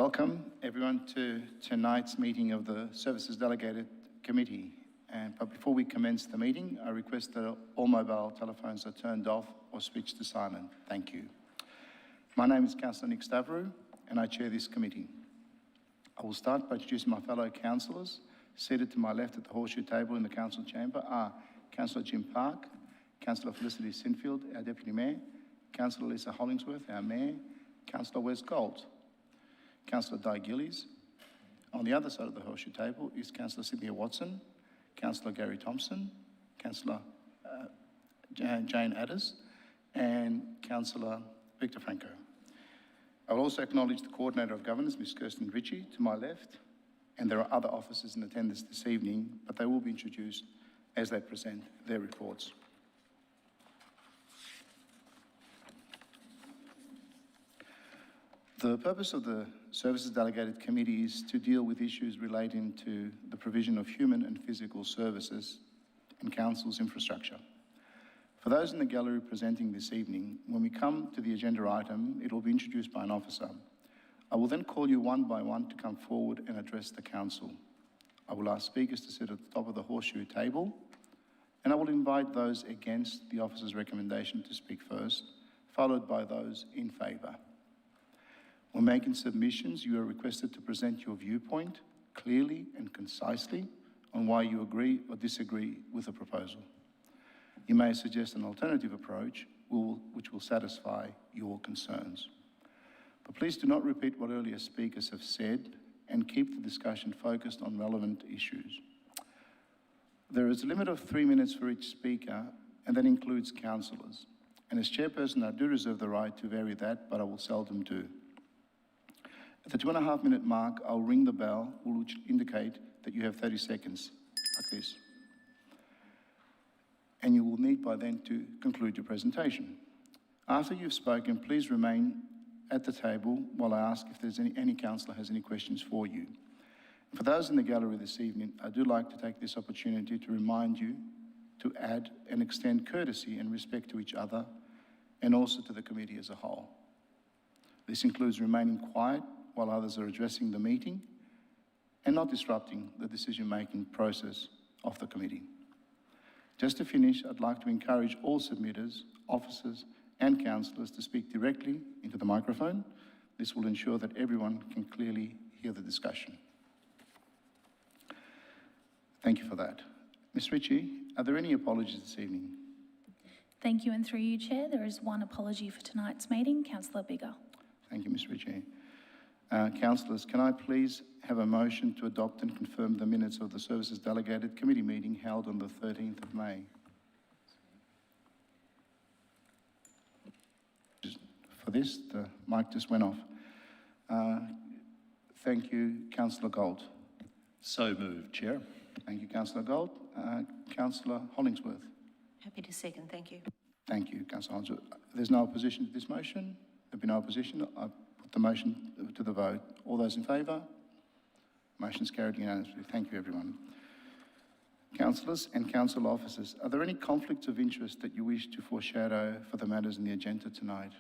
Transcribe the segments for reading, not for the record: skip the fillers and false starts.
Welcome everyone to tonight's meeting of the Services Delegated Committee. But before we commence the meeting, I request that all mobile telephones are turned off or switched to silent. Thank you. My name is Councillor Nick Stavru and I chair this committee. I will start by introducing my fellow councillors. Seated to my left at the horseshoe table in the council chamber are Councillor Jim Park, Councillor Felicity Sinfield, our Deputy Mayor, Councillor Lisa Hollingsworth, our Mayor, Councillor Wes Gold, Councillor Di Gillies. On the other side of the horseshoe table is Councillor Cynthia Watson, Councillor Gary Thompson, Councillor Jane Adders, and Councillor Victor Franco. I will also acknowledge the Coordinator of Governance, Ms. Kirsten Ritchie, to my left, and there are other officers in attendance this evening, but they will be introduced as they present their reports. The purpose of the Services Delegated Committee is to deal with issues relating to the provision of human and physical services in Council's infrastructure. For those in the gallery presenting this evening, when we come to the agenda item, it will be introduced by an officer. I will then call you one by one to come forward and address the Council. I will ask speakers to sit at the top of the horseshoe table, and I will invite those against the officer's recommendation to speak first, followed by those in favour. When making submissions, you are requested to present your viewpoint clearly and concisely on why you agree or disagree with a proposal. You may suggest an alternative approach which will satisfy your concerns. But please do not repeat what earlier speakers have said and keep the discussion focused on relevant issues. There is a limit of 3 minutes for each speaker, and that includes councillors. And as chairperson, I do reserve the right to vary that, but I will seldom do. At the 2.5 minute mark, I'll ring the bell, which will indicate that you have 30 seconds, like this. And you will need by then to conclude your presentation. After you've spoken, please remain at the table while I ask if there's any councillor has any questions for you. For those in the gallery this evening, I do like to take this opportunity to remind you to add and extend courtesy and respect to each other and also to the committee as a whole. This includes remaining quiet while others are addressing the meeting and not disrupting the decision-making process of the committee. Just to finish, I'd like to encourage all submitters, officers and councillors to speak directly into the microphone. This will ensure that everyone can clearly hear the discussion. Thank you for that. Ms. Ritchie, are there any apologies this evening? Thank you, and through you, Chair, there is one apology for tonight's meeting. Councillor Biggar. Thank you, Ms. Ritchie. Councillors, can I please have a motion to adopt and confirm the minutes of the Services Delegated Committee meeting held on the 13th of May? For this, the mic just went off. Thank you, Councillor Gold. So moved, Chair. Thank you, Councillor Gold. Councillor Hollingsworth. Happy to second, thank you. Thank you, Councillor Hollingsworth. There's no opposition to this motion? There'll be no opposition. I put the motion to the vote. All those in favour? Motion's carried unanimously. Thank you, everyone. Councillors and council officers, are there any conflicts of interest that you wish to foreshadow for the matters in the agenda tonight?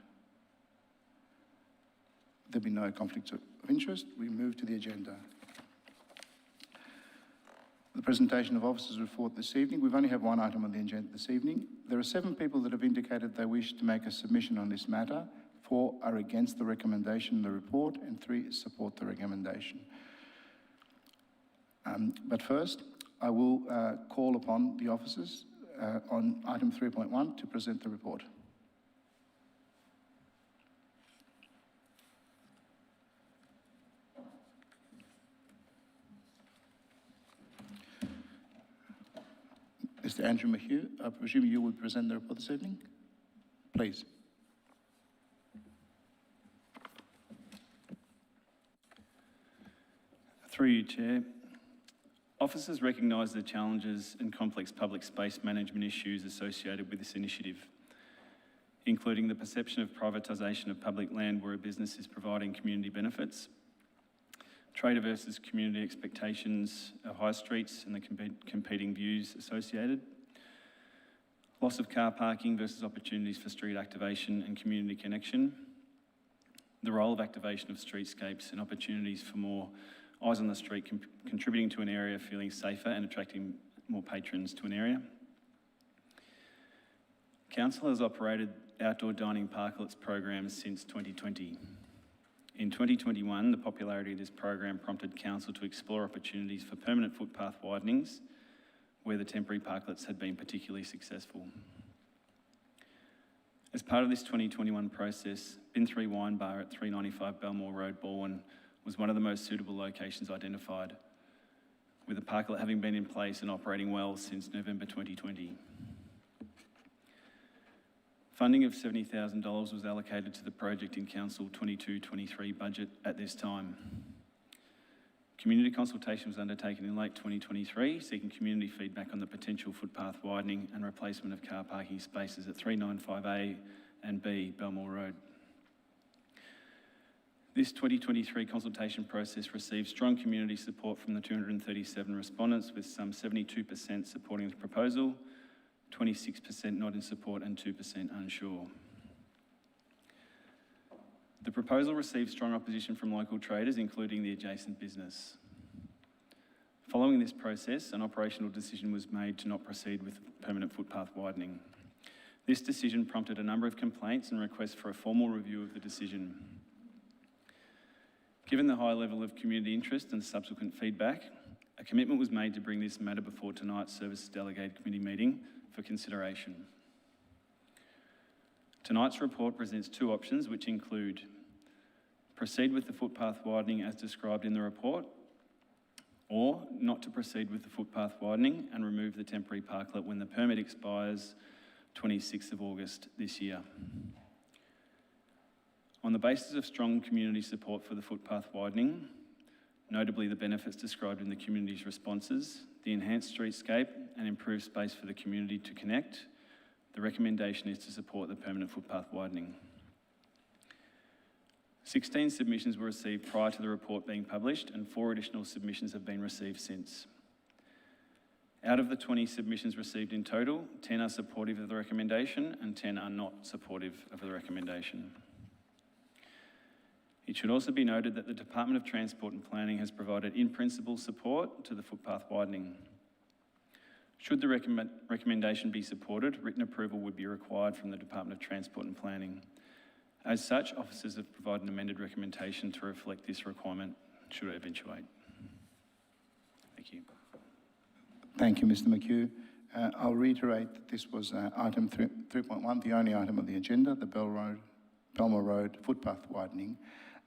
There'll be no conflicts of interest. We move to the agenda. The presentation of officers' report this evening. We've only have one item on the agenda this evening. There are 7 people that have indicated they wish to make a submission on this matter. 4 are against the recommendation in the report and 3 support the recommendation. But first, I will call upon the officers on item 3.1 to present the report. Mr. Andrew Mahue, I presume you will present the report this evening? Please. Through you, Chair. Officers recognise the challenges and complex public space management issues associated with this initiative, including the perception of privatisation of public land where a business is providing community benefits, trader versus community expectations of high streets and the competing views associated, loss of car parking versus opportunities for street activation and community connection, the role of activation of streetscapes and opportunities for more eyes on the street, contributing to an area feeling safer and attracting more patrons to an area. Council has operated outdoor dining parklets programs since 2020. In 2021, the popularity of this program prompted Council to explore opportunities for permanent footpath widenings where the temporary parklets had been particularly successful. As part of this 2021 process, Bin 3 Wine Bar at 395 Belmore Road, Balwyn, was one of the most suitable locations identified, with the parklet having been in place and operating well since November 2020. Funding of $70,000 was allocated to the project in Council 22-23 budget at this time. Community consultation was undertaken in late 2023, seeking community feedback on the potential footpath widening and replacement of car parking spaces at 395A and B Belmore Road. This 2023 consultation process received strong community support from the 237 respondents, with some 72% supporting the proposal, 26% not in support and 2% unsure. The proposal received strong opposition from local traders, including the adjacent business. Following this process, an operational decision was made to not proceed with permanent footpath widening. This decision prompted a number of complaints and requests for a formal review of the decision. Given the high level of community interest and subsequent feedback, a commitment was made to bring this matter before tonight's Services Delegated Committee meeting for consideration. Tonight's report presents two options, which include proceed with the footpath widening as described in the report, or not to proceed with the footpath widening and remove the temporary parklet when the permit expires 26th of August this year. On the basis of strong community support for the footpath widening, notably the benefits described in the community's responses, the enhanced streetscape and improved space for the community to connect, the recommendation is to support the permanent footpath widening. 16 submissions were received prior to the report being published, and 4 additional submissions have been received since. Out of the 20 submissions received in total, 10 are supportive of the recommendation and 10 are not supportive of the recommendation. It should also be noted that the Department of Transport and Planning has provided in-principle support to the footpath widening. Should the recommendation be supported, written approval would be required from the Department of Transport and Planning. As such, officers have provided an amended recommendation to reflect this requirement should it eventuate. Thank you. Thank you, Mr. McHugh. I'll reiterate that this was item 3.1, the only item on the agenda, the Belmore Road footpath widening.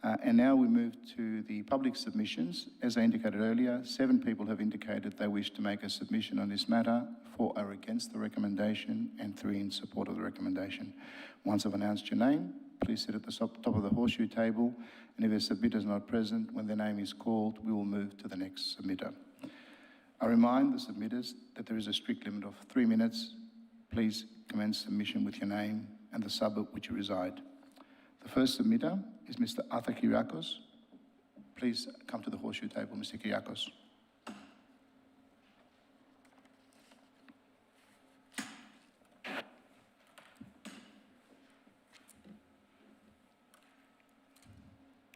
And now we move to the public submissions. As I indicated earlier, 7 people have indicated they wish to make a submission on this matter. 4 are against the recommendation and 3 in support of the recommendation. Once I've announced your name, please sit at the top of the horseshoe table, and if a submitter is not present when their name is called, we will move to the next submitter. I remind the submitters that there is a strict limit of 3 minutes. Please commence submission with your name and the suburb which you reside. The first submitter is Mr. Arthur Kyriakos. Please come to the horseshoe table, Mr. Kyriakos.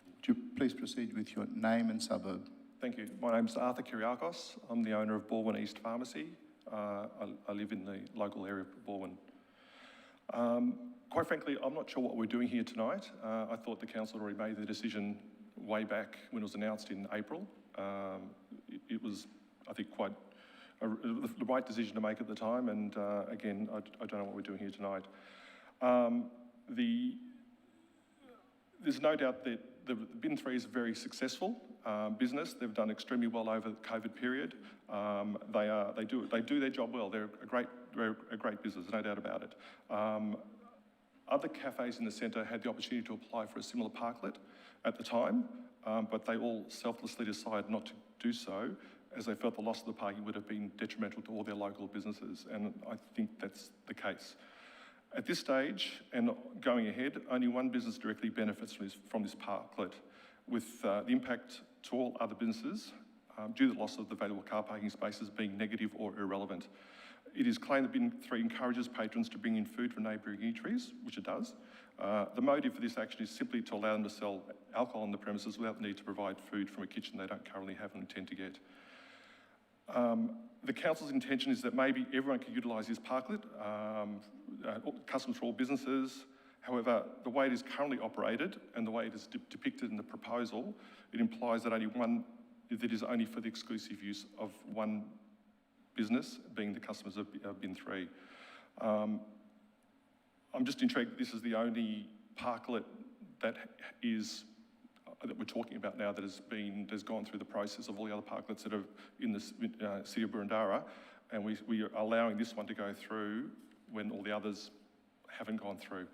Would you please proceed with your name and suburb? Thank you. My name's Arthur Kyriakos. I'm the owner of Balwyn East Pharmacy. I live in the local area of Balwyn. Quite frankly, I'm not sure what we're doing here tonight. I thought the council had already made the decision way back when it was announced in April. It was, I think, quite the right decision to make at the time, and again, I don't know what we're doing here tonight. There's no doubt that the Bin 3 is a very successful business. They've done extremely well over the COVID period. They do their job well. They're a great business, no doubt about it. Other cafes in the centre had the opportunity to apply for a similar parklet at the time, but they all selflessly decided not to do so, as they felt the loss of the parking would have been detrimental to all their local businesses, and I think that's the case. At this stage, and going ahead, only one business directly benefits from this parklet, with the impact to all other businesses due to the loss of the valuable car parking spaces being negative or irrelevant. It is claimed that Bin 3 encourages patrons to bring in food from neighbouring eateries, which it does, The motive for this action is simply to allow them to sell alcohol on the premises without the need to provide food from a kitchen they don't currently have and intend to get. The council's intention is that maybe everyone can utilise this parklet, customers for all businesses. However, the way it is currently operated and the way it is depicted in the proposal, it implies that that is only for the exclusive use of one business, being the customers of Bin 3. I'm just intrigued that this is the only parklet that we're talking about now that has gone through the process of all the other parklets that are in the city of Boroondara, and we are allowing this one to go through when all the others haven't gone through.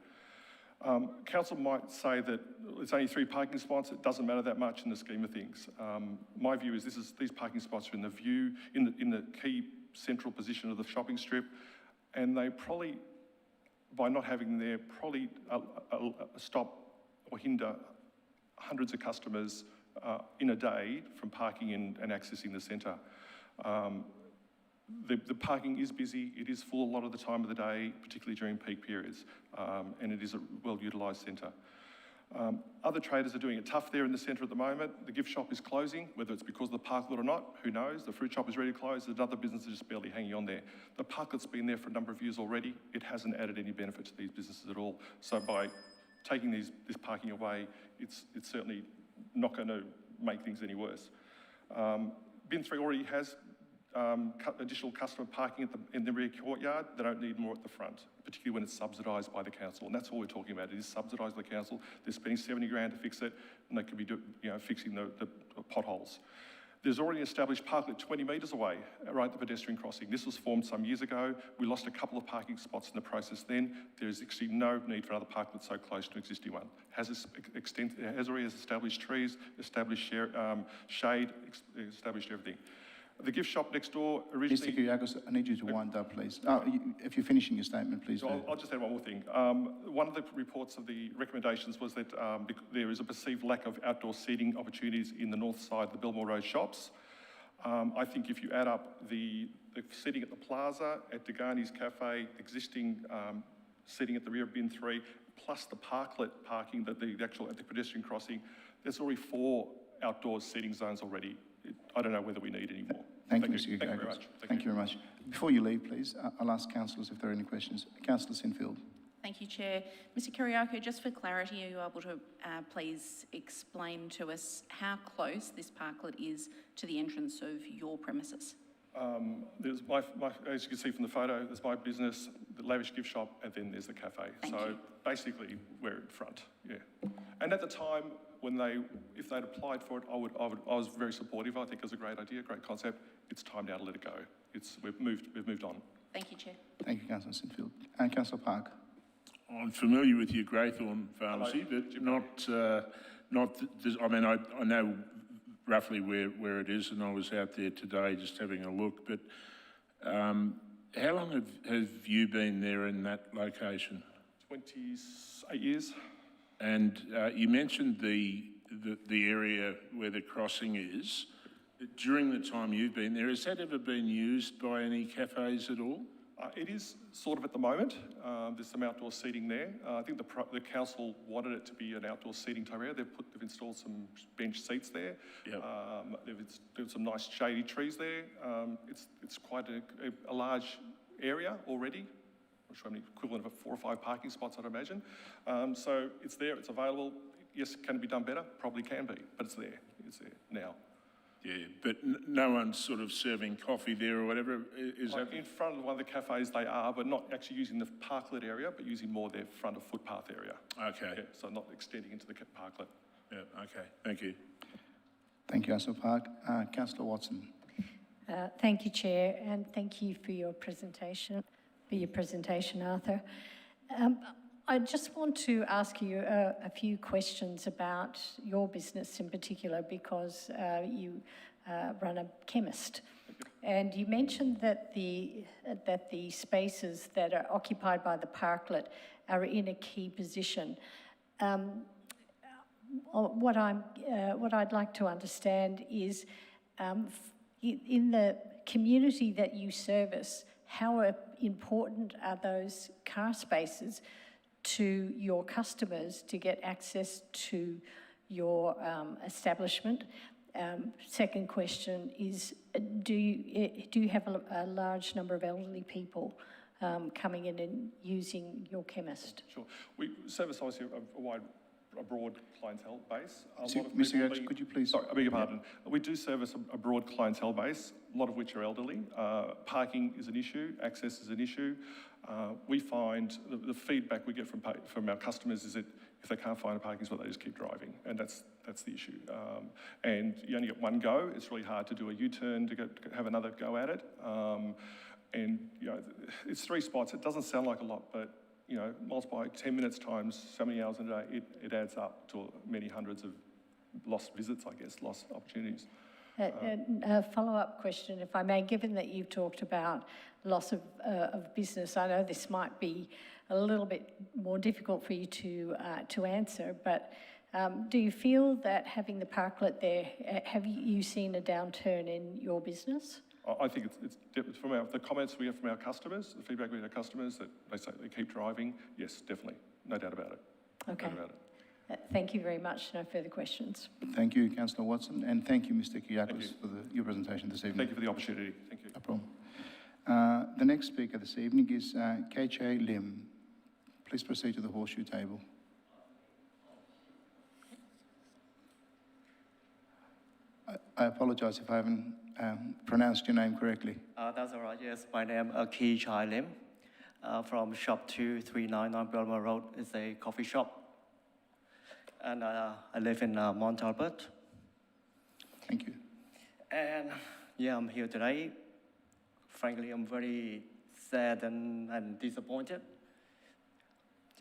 Council might say that it's only 3 parking spots. It doesn't matter that much in the scheme of things. My view is these parking spots are in the key central position of the shopping strip, and they probably, by not having them there, probably stop or hinder hundreds of customers in a day from parking in and accessing the centre. The parking is busy, it is full a lot of the time of the day, particularly during peak periods, and it is a well-utilised centre. Other traders are doing it tough there in the centre at the moment. The gift shop is closing, whether it's because of the parklet or not, who knows? The fruit shop is ready to close, there's another business that's just barely hanging on there. The parklet's been there for a number of years already. It hasn't added any benefit to these businesses at all. So by taking this parking away, it's certainly not going to make things any worse. Bin 3 already has additional customer parking in the rear courtyard. They don't need more at the front, particularly when it's subsidised by the council. And that's all we're talking about. It is subsidised by the council. They're spending 70 grand to fix it, and they could be fixing the potholes. There's already an established parklet 20 metres away, right at the pedestrian crossing. This was formed some years ago. We lost a couple of parking spots in the process then. There's actually no need for another parklet so close to an existing one. It has already established trees, established shade, established everything. The gift shop next door originally... Mr. Kyriakos, I need you to wind up, please. If you're finishing your statement, please do. I'll just add one more thing. One of the reports of the recommendations was that there is a perceived lack of outdoor seating opportunities in the north side of the Belmore Road shops. I think if you add up the seating at the plaza, at Degani's Cafe, existing seating at the rear of Bin 3, plus the parklet parking at the pedestrian crossing, there's already 4 outdoor seating zones already. I don't know whether we need any more. Thank you, Mr. Kyriakos. Thank you very much. Thank you very much. Before you leave, please, I'll ask councillors if there are any questions. Councillor Sinfield. Thank you, Chair. Mr. Kyriakos, just for clarity, are you able to please explain to us how close this parklet is to the entrance of your premises? There's as you can see from the photo, there's my business, the lavish gift shop, and then there's the cafe. Thank you. Basically, we're in front, yeah. And at the time, if they'd applied for it, I was very supportive. I think it was a great idea, great concept. It's time now to let it go. We've moved on. Thank you, Chair. Thank you, Councillor Sinfield. And Councillor Park. I'm familiar with your Greythorn pharmacy, but I mean, I know roughly where it is, and I was out there today just having a look. But how long have you been there in that location? 28 years. And you mentioned the area where the crossing is. During the time you've been there, has that ever been used by any cafes at all? It is sort of at the moment. There's some outdoor seating there. I think the council wanted it to be an outdoor seating type area. They've installed some bench seats there. Yep. There's some nice shady trees there. It's quite a large area already. I'm not sure how many equivalent of 4 or 5 parking spots, I'd imagine. So it's there, it's available. Yes, can it be done better? Probably can be, but it's there. It's there now. Yeah, but no one's sort of serving coffee there or whatever, is that? In front of one of the cafes they are, but not actually using the parklet area, but using more their front of footpath area. Okay. Yeah, so not extending into the parklet. Yeah, okay, thank you. Thank you, Councillor Park. Councillor Watson. Thank you, Chair, and thank you for your presentation, Arthur. I just want to ask you a few questions about your business in particular, because you run a chemist. And you mentioned that the spaces that are occupied by the parklet are in a key position. What I'd like to understand is, in the community that you service, how important are those car spaces to your customers to get access to your establishment? Second question is, do you have a large number of elderly people coming in and using your chemist? Sure. We service obviously a broad clientele base. Mr. Yates, could you please? Sorry, I beg your pardon. We do service a broad clientele base, a lot of which are elderly. Parking is an issue, access is an issue. We find the feedback we get from our customers is that if they can't find a parking spot, they just keep driving, and that's the issue. And you only get one go. It's really hard to do a U-turn to have another go at it. And you know, it's 3 spots. It doesn't sound like a lot, but you know, multiply 10 minutes times so many hours in a day, it adds up to many hundreds of lost visits, I guess, lost opportunities. A follow-up question, if I may, given that you've talked about loss of business, I know this might be a little bit more difficult for you to answer, but do you feel that having the parklet there, have you seen a downturn in your business? I think it's from the comments we get from our customers, the feedback we get from our customers, that they say they keep driving. Yes, definitely, no doubt about it. Okay. No doubt about it. Thank you very much. No further questions. Thank you, Councillor Watson, and thank you, Mr. Kyriakos, for your presentation this evening. Thank you for the opportunity. Thank you. No problem. The next speaker this evening is KJ Lim. Please proceed to the horseshoe table. I apologise if I haven't pronounced your name correctly. That's all right. Yes, my name is Ki Chai Lim from shop 2399 Belmore Road. It's a coffee shop. And I live in Mount Albert. Thank you. And yeah, I'm here today. Frankly, I'm very sad and disappointed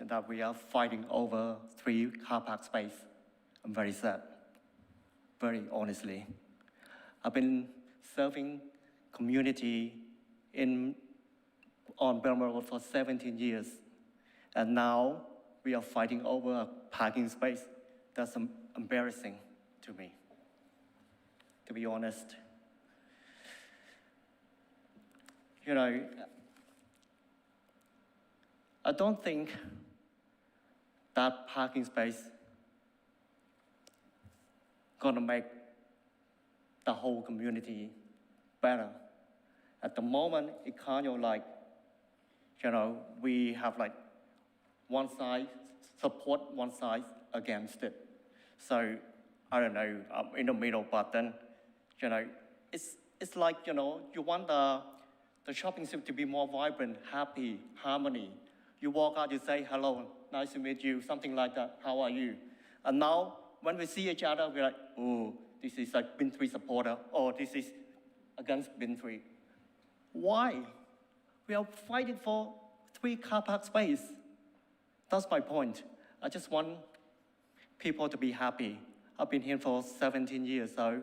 that we are fighting over 3 car park space. I'm very sad, very honestly. I've been serving community on Belmore Road for 17 years. And now we are fighting over a parking space. That's embarrassing to me, to be honest. You know, I don't think that parking space gonna make the whole community better. At the moment, it kind of like, you know, we have like one side support, one side against it. So, I don't know, I'm in the middle, but then, you know, it's like, you know, you want the shopping center to be more vibrant, happy, harmony. You walk out, you say, hello, nice to meet you, something like that, how are you? And now, when we see each other, we're like, oh, this is like bin 3 supporter, or this is against bin 3. Why? We are fighting for 3 car park space. That's my point. I just want people to be happy. I've been here for 17 years, so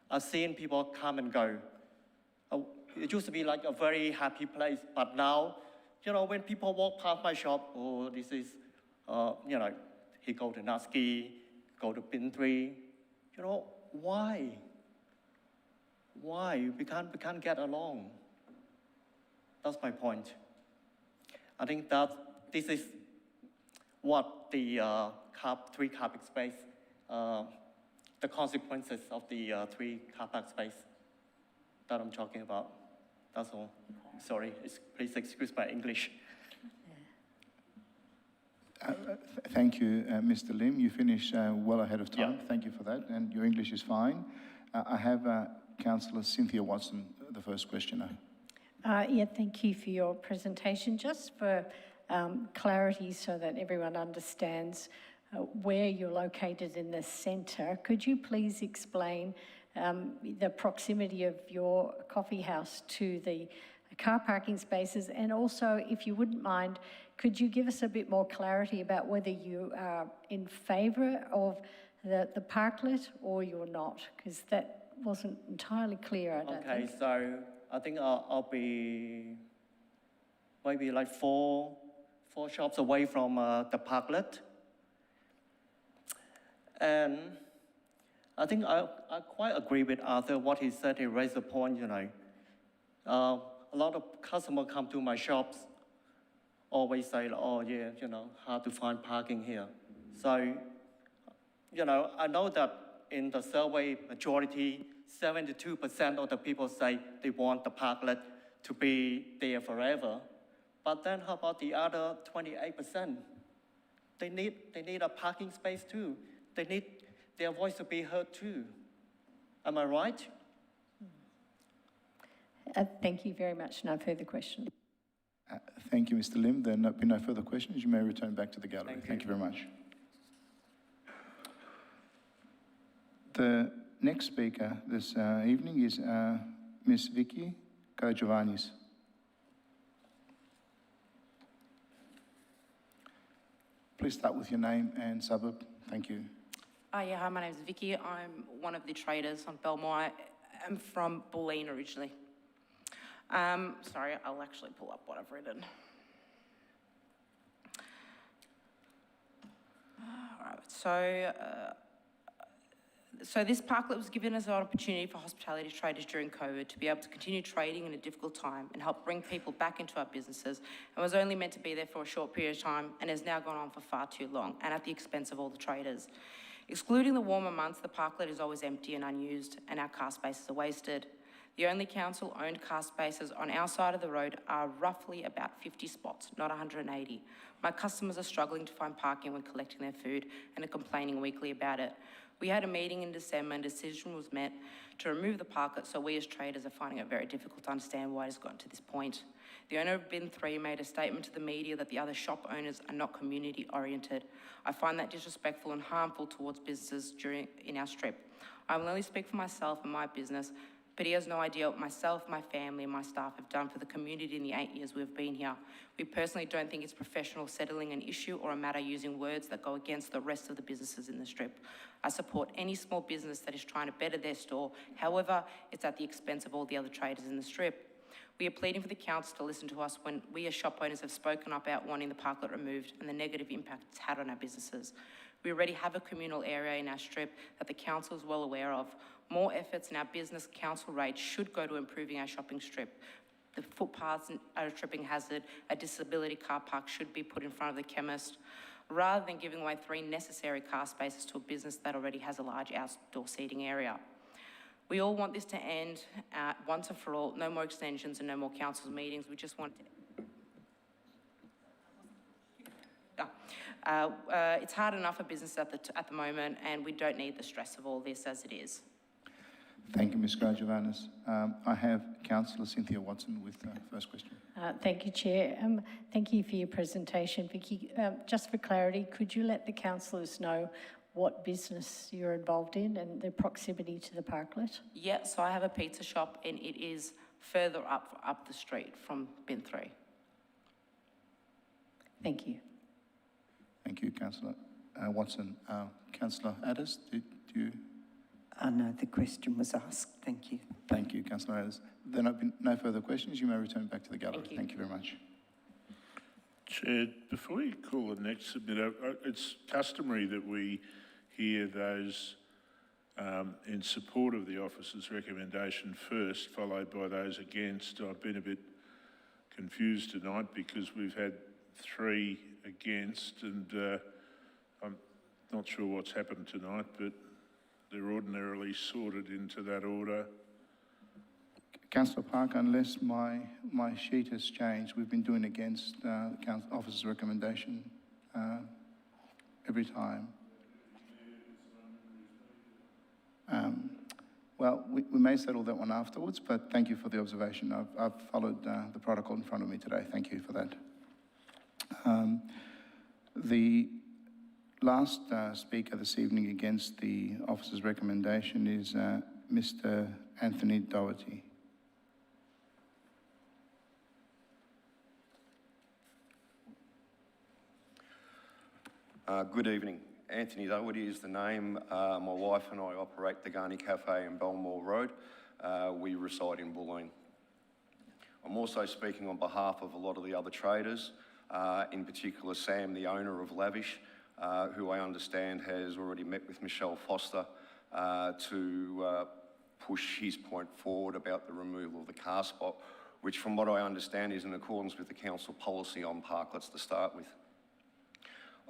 I've seen people come and go. It used to be like a very happy place, but now, you know, when people walk past my shop, oh, this is, you know, he go to Natsuki, go to bin 3. You know, why? Why? We can't get along. That's my point. I think that this is what the 3 car park space, the consequences of the 3 car park space that I'm talking about. That's all. Sorry, please excuse my English. Thank you, Mr. Lim. You finished well ahead of time. Yeah. Thank you for that, and your English is fine. I have Councillor Cynthia Watson, the first questioner. Yeah, thank you for your presentation. Just for clarity so that everyone understands where you're located in the centre, could you please explain the proximity of your coffee house to the car parking spaces? And also, if you wouldn't mind, could you give us a bit more clarity about whether you are in favour of the parklet or you're not? Because that wasn't entirely clear, I don't think. Okay, so I think I'll be maybe like four shops away from the parklet. And I think I quite agree with Arthur, what he said. He raised a point, you know. A lot of customers come to my shops always say, oh yeah, hard to find parking here. So, I know that in the survey, majority, 72% of the people say they want the parklet to be there forever. But then how about the other 28%? They need a parking space too. They need their voice to be heard too. Am I right? Thank you very much. No further questions. Thank you, Mr. Lim. There will be no further questions. You may return back to the gallery. Thank you very much. The next speaker this evening is Ms. Vicky Karagiovannis. Please start with your name and suburb. Thank you. Yeah, hi, my name's Vicky. I'm one of the traders on Belmore. I'm from Bulleen originally. Sorry, I'll actually pull up what I've written. All right, so this parklet was given as an opportunity for hospitality traders during COVID to be able to continue trading in a difficult time and help bring people back into our businesses, and was only meant to be there for a short period of time and has now gone on for far too long and at the expense of all the traders. Excluding the warmer months, the parklet is always empty and unused, and our car spaces are wasted. The only council-owned car spaces on our side of the road are roughly about 50 spots, not 180. My customers are struggling to find parking when collecting their food and are complaining weekly about it. We had a meeting in December and a decision was met to remove the parklet, so we as traders are finding it very difficult to understand why it has gotten to this point. The owner of Bin 3 made a statement to the media that the other shop owners are not community-oriented. I find that disrespectful and harmful towards businesses in our strip. I will only speak for myself and my business, but he has no idea what myself, my family and my staff have done for the community in the 8 years we've been here. We personally don't think it's professional settling an issue or a matter using words that go against the rest of the businesses in the strip. I support any small business that is trying to better their store. However, it's at the expense of all the other traders in the strip. We are pleading for the council to listen to us when we as shop owners have spoken up about wanting the parklet removed and the negative impact it's had on our businesses. We already have a communal area in our strip that the council is well aware of. More efforts in our business council rates should go to improving our shopping strip. The footpaths are a tripping hazard. A disability car park should be put in front of the chemist, rather than giving away 3 necessary car spaces to a business that already has a large outdoor seating area. We all want this to end once and for all. No more extensions and no more council meetings. We just want it's hard enough for business at the moment, and we don't need the stress of all this as it is. Thank you, Ms. Karagiovannis. I have Councillor Cynthia Watson with the first question. Thank you, Chair. Thank you for your presentation, Vicky. Just for clarity, could you let the councillors know what business you're involved in and the proximity to the parklet? Yeah, so I have a pizza shop and it is further up the street from Bin 3. Thank you. Thank you, Councillor Watson. Councillor Addis, do you? No, the question was asked. Thank you. Thank you, Councillor Addis. There have been no further questions. You may return back to the gallery. Thank you very much. Chair, before you call the next submitter, it's customary that we hear those in support of the officer's recommendation first, followed by those against. I've been a bit confused tonight because we've had 3 against, and I'm not sure what's happened tonight, but they're ordinarily sorted into that order. Councillor Parker, unless my sheet has changed, we've been doing against the officer's recommendation every time. Well, we may settle that one afterwards, but thank you for the observation. I've followed the protocol in front of me today. Thank you for that. The last speaker this evening against the officer's recommendation is Mr. Anthony Doherty. Good evening. Anthony Doherty is the name. My wife and I operate the Garni Cafe in Belmore Road. We reside in Bulleen. I'm also speaking on behalf of a lot of the other traders, in particular Sam, the owner of Lavish, who I understand has already met with Michelle Foster to push his point forward about the removal of the car spot. which from what I understand is in accordance with the council policy on parklets to start with.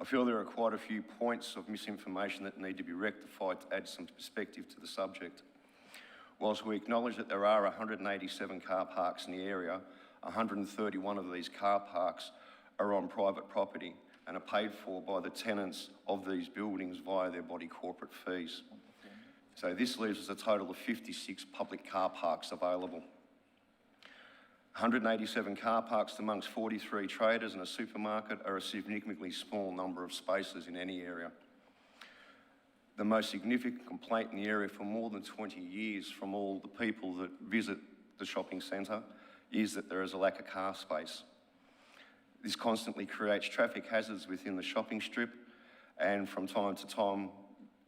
I feel there are quite a few points of misinformation that need to be rectified to add some perspective to the subject. Whilst we acknowledge that there are 187 car parks in the area, 131 of these car parks are on private property and are paid for by the tenants of these buildings via their body corporate fees. So this leaves us a total of 56 public car parks available. 187 car parks amongst 43 traders and a supermarket are a significantly small number of spaces in any area. The most significant complaint in the area for more than 20 years from all the people that visit the shopping centre is that there is a lack of car space. This constantly creates traffic hazards within the shopping strip, and from time to time,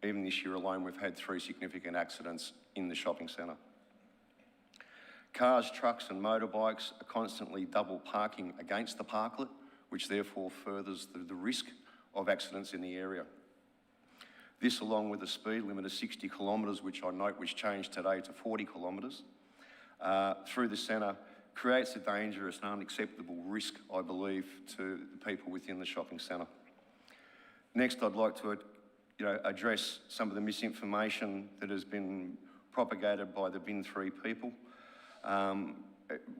even this year alone, we've had 3 significant accidents in the shopping centre. Cars, trucks and motorbikes are constantly double parking against the parklet, which therefore furthers the risk of accidents in the area. This, along with a speed limit of 60 kilometres, which I note was changed today to 40 kilometres, through the centre, creates a dangerous and unacceptable risk, I believe, to the people within the shopping centre. Next, I'd like to address some of the misinformation that has been propagated by the Bin 3 people.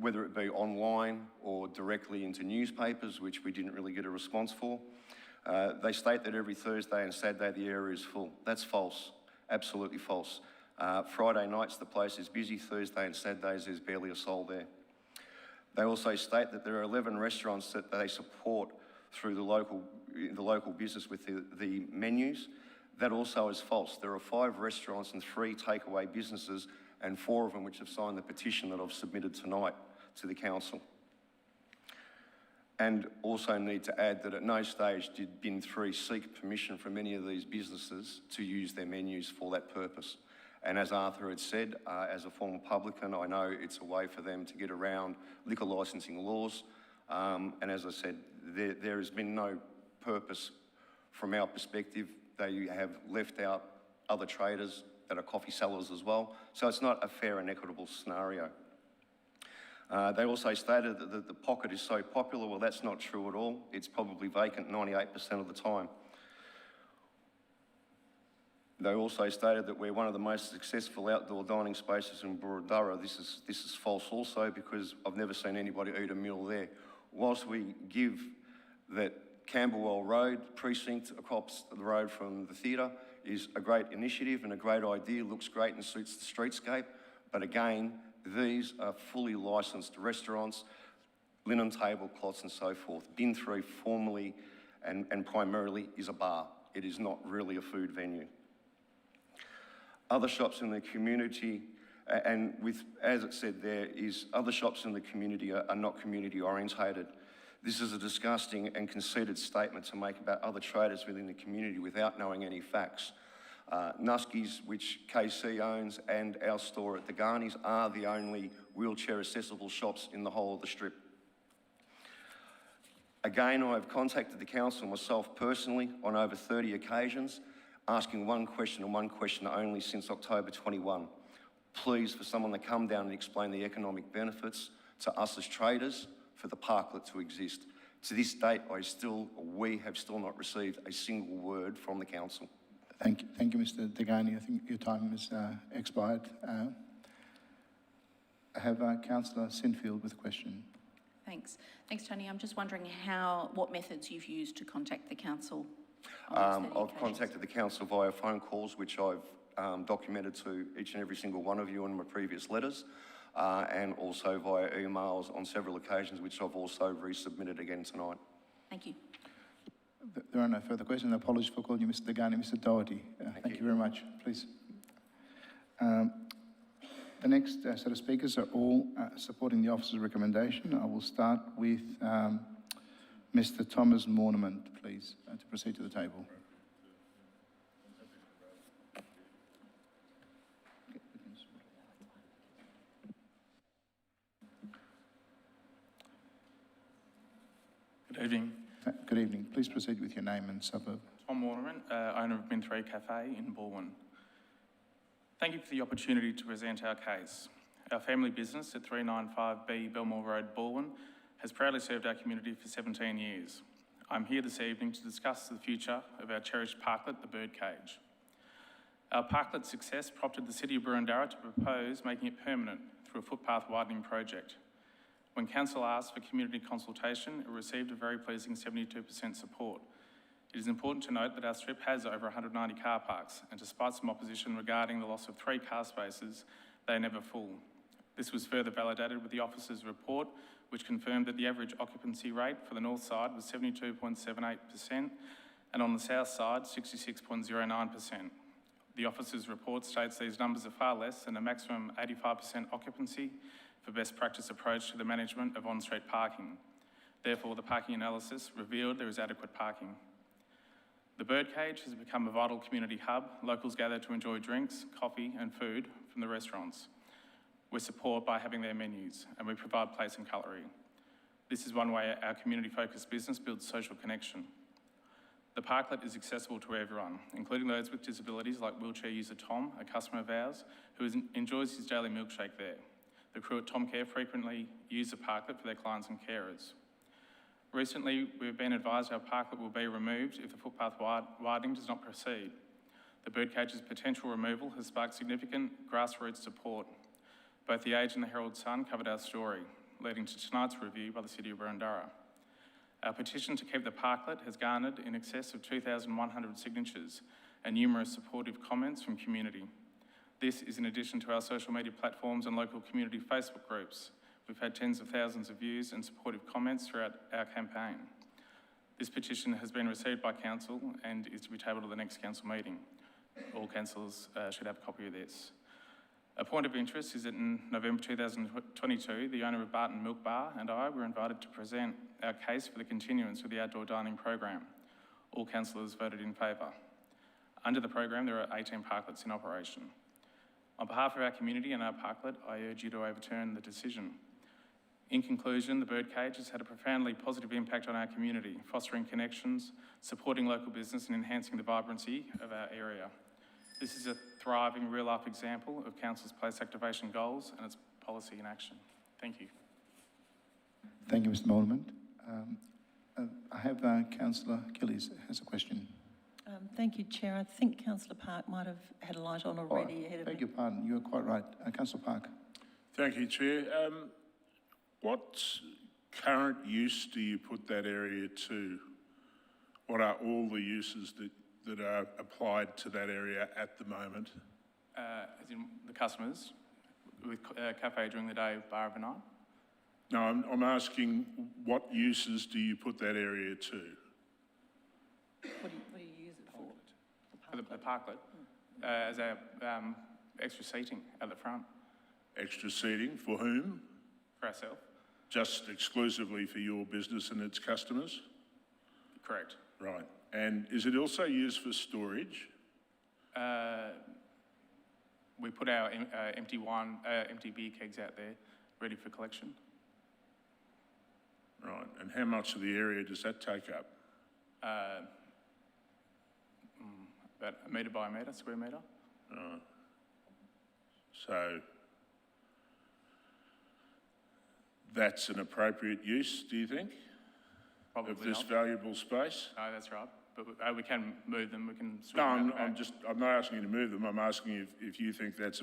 Whether it be online or directly into newspapers, which we didn't really get a response for. They state that every Thursday and Saturday the area is full. That's false, absolutely false. Friday nights the place is busy, Thursday and Saturdays there's barely a soul there. They also state that there are 11 restaurants that they support through the local business with the menus. That also is false. There are 5 restaurants and 3 takeaway businesses and 4 of them which have signed the petition that I've submitted tonight to the council. And also need to add that at no stage did Bin 3 seek permission from any of these businesses to use their menus for that purpose. And as Arthur had said, as a former publican, I know it's a way for them to get around liquor licensing laws. And as I said, there has been no purpose from our perspective. They have left out other traders that are coffee sellers as well. So it's not a fair and equitable scenario. They also stated that the pocket is so popular. Well, that's not true at all. It's probably vacant 98% of the time. They also stated that we're one of the most successful outdoor dining spaces in Boroondara. This is false also, because I've never seen anybody eat a meal there. Whilst we give that Camberwell Road precinct across the road from the theatre is a great initiative and a great idea, looks great and suits the streetscape, but again, these are fully licensed restaurants, linen tablecloths and so forth. Bin 3 formally and primarily is a bar. It is not really a food venue. Other shops in the community, and with, as it said there, is other shops in the community are not community orientated. This is a disgusting and conceited statement to make about other traders within the community without knowing any facts. Nuskies, which KC owns, and our store at the Garnies are the only wheelchair accessible shops in the whole of the strip. Again, I have contacted the council myself personally on over 30 occasions, asking one question and one question only since October 21. Please, for someone to come down and explain the economic benefits to us as traders for the parklet to exist. To this date, we have still not received a single word from the council. Thank you, Mr. Degani. I think your time has expired. I have Councillor Sinfield with a question. Thanks. Thanks, Tony. I'm just wondering what methods you've used to contact the council. I've contacted the council via phone calls, which I've documented to each and every single one of you in my previous letters, and also via emails on several occasions, which I've also resubmitted again tonight. Thank you. There are no further questions. Apologies for calling you Mr. Degani. Mr. Doherty, thank you very much. Please. The next set of speakers are all supporting the officer's recommendation. I will start with Mr. Thomas Mornement, please, to proceed to the table. Good evening. Good evening. Please proceed with your name and suburb. Tom Waterman, owner of Bin 3 Cafe in Balwyn. Thank you for the opportunity to present our case. Our family business at 395B Belmore Road, Balwyn, has proudly served our community for 17 years. I'm here this evening to discuss the future of our cherished parklet, the Birdcage. Our parklet success prompted the City of Boroondara to propose making it permanent through a footpath widening project. When Council asked for community consultation, it received a very pleasing 72% support. It is important to note that our strip has over 190 car parks, and despite some opposition regarding the loss of 3 car spaces, they are never full. This was further validated with the officer's report, which confirmed that the average occupancy rate for the north side was 72.78% and on the south side, 66.09%. The officer's report states these numbers are far less than a maximum 85% occupancy for best practice approach to the management of on-street parking. Therefore, the parking analysis revealed there is adequate parking. The Birdcage has become a vital community hub. Locals gather to enjoy drinks, coffee and food from the restaurants. We support by having their menus, and we provide place and cutlery. This is one way our community-focused business builds social connection. The parklet is accessible to everyone, including those with disabilities like wheelchair user Tom, a customer of ours, who enjoys his daily milkshake there. The crew at Tom Care frequently use the parklet for their clients and carers. Recently, we've been advised our parklet will be removed if the footpath widening does not proceed. The Birdcage's potential removal has sparked significant grassroots support. Both the Age and the Herald Sun covered our story, leading to tonight's review by the City of Boroondara. Our petition to keep the parklet has garnered in excess of 2,100 signatures and numerous supportive comments from community. This is in addition to our social media platforms and local community Facebook groups. We've had tens of thousands of views and supportive comments throughout our campaign. This petition has been received by Council and is to be tabled at the next Council meeting. All councillors should have a copy of this. A point of interest is that in November 2022, the owner of Barton Milk Bar and I were invited to present our case for the continuance of the outdoor dining program. All councillors voted in favour. Under the program, there are 18 parklets in operation. On behalf of our community and our parklet, I urge you to overturn the decision. In conclusion, the Birdcage has had a profoundly positive impact on our community, fostering connections, supporting local business and enhancing the vibrancy of our area. This is a thriving, real-life example of Council's place activation goals and its policy in action. Thank you. Thank you, Mr. Moulman. I have Councillor Gillies has a question. Thank you, Chair. I think Councillor Park might have had a light on already ahead of me. Beg your pardon, you are quite right. Councillor Park. Thank you, Chair. What current use do you put that area to? What are all the uses that are applied to that area at the moment? As in the customers, with cafe during the day, bar overnight? No, I'm asking what uses do you put that area to? What do you use it for? For the parklet, as our extra seating at the front. Extra seating for whom? For ourselves. Just exclusively for your business and its customers? Correct. Right. And is it also used for storage? We put our empty beer kegs out there, ready for collection. Right. And how much of the area does that take up? About a metre by a metre, square metre. Right. So that's an appropriate use, do you think? Probably of this not. Valuable space? No, that's right. But we can move them. We can. No, I'm not asking you to move them. I'm asking you if you think that's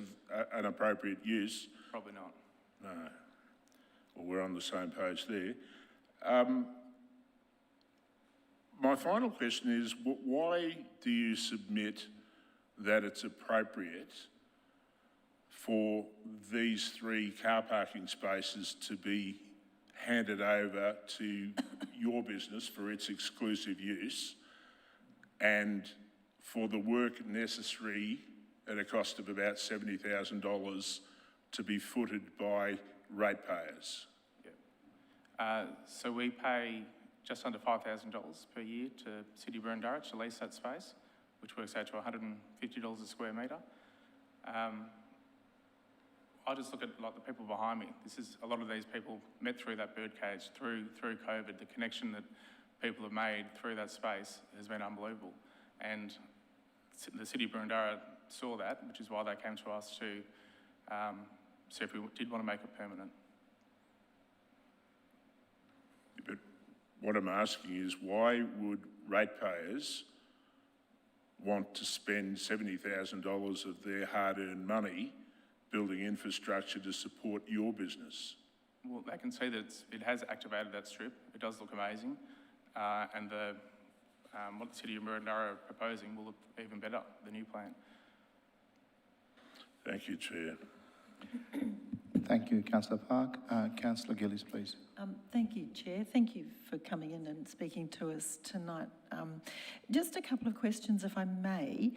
an appropriate use. Probably not. No. Well, we're on the same page there. My final question is, why do you submit that it's appropriate for these 3 car parking spaces to be handed over to your business for its exclusive use and for the work necessary at a cost of about $70,000 to be footed by ratepayers? Yeah. So we pay just under $5,000 per year to City of Boroondara to lease that space, which works out to $150 a square metre. I just look at like the people behind me. A lot of these people met through that Birdcage, through COVID. The connection that people have made through that space has been unbelievable. And the City of Boroondara saw that, which is why they came to us to see if we did want to make it permanent. But what I'm asking is, why would ratepayers want to spend $70,000 of their hard-earned money building infrastructure to support your business? Well, they can see that it has activated that strip. It does look amazing. And what the City of Murrindara are proposing will look even better, the new plan. Thank you, Chair. Thank you, Councillor Park. Councillor Gillies, please. Thank you, Chair. Thank you for coming in and speaking to us tonight. Just a couple of questions, if I may.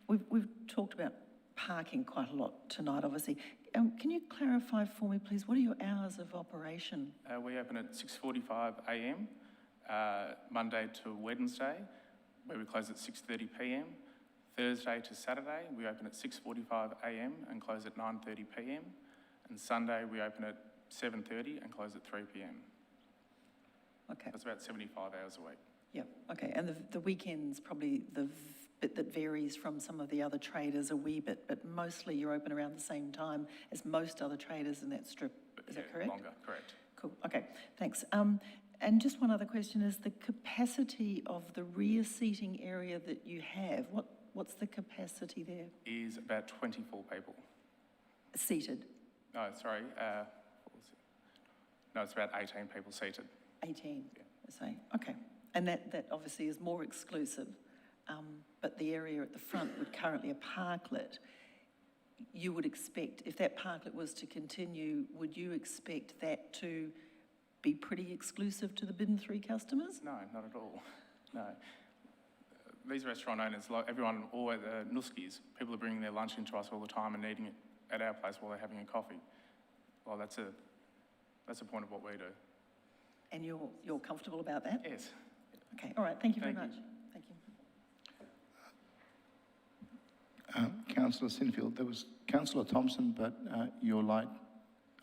We've talked about parking quite a lot tonight, obviously. Can you clarify for me, please, what are your hours of operation? We open at 6:45 a.m, Monday to Wednesday, where we close at 6:30 p.m. Thursday to Saturday, we open at 6:45 a.m. and close at 9:30 p.m. And Sunday, we open at 7:30 and close at 3 p.m. Okay. That's about 75 hours a week. Yeah, okay. And the weekends, probably the bit that varies from some of the other traders a wee bit, but mostly you're open around the same time as most other traders in that strip. Is that correct? Longer, correct. Cool, okay, thanks. And just one other question is the capacity of the rear seating area that you have, what's the capacity there? Is about 24 people. Seated? No, sorry. What was it? No, it's about 18 people seated. 18, yeah. Okay. And that obviously is more exclusive, but the area at the front with currently a parklet, you would expect, if that parklet was to continue, would you expect that to be pretty exclusive to the Bin 3 customers? No, not at all. No. These restaurant owners, like everyone, all the Nuskis, people are bringing their lunch into us all the time and eating it at our place while they're having a coffee. Well, that's a point of what we do. And you're comfortable about that? Yes. Okay, all right, thank you very Thank much. you. Thank you. Councillor Sinfield, there was Councillor Thompson, but your light...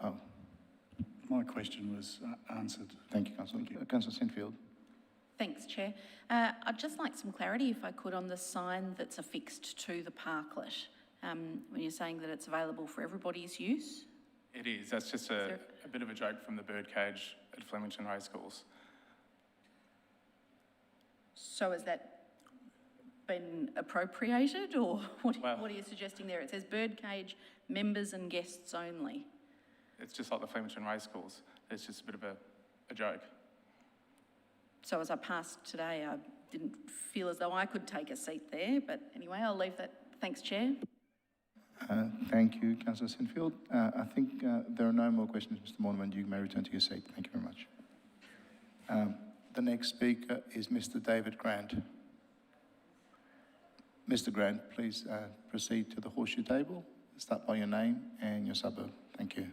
Oh. My question was answered. Thank you, Councillor. Councillor Sinfield. Thanks, Chair. I'd just like some clarity, if I could, on the sign that's affixed to the parklet. When you're saying that it's available for everybody's use? It is. That's just a bit of a joke from the birdcage at Flemington Racecourse. So has that been appropriated, or what are you suggesting there? It says birdcage members and guests only. It's just like the Flemington Racecourse. It's just a bit of a joke. So as I passed today, I didn't feel as though I could take a seat there, but anyway, I'll leave that. Thanks, Chair. Thank you, Councillor Sinfield. I think there are no more questions, Mr. Mortimer. You may return to your seat. Thank you very much. The next speaker is Mr. David Grant. Mr. Grant, please proceed to the horseshoe table. Start by your name and your suburb. Thank you.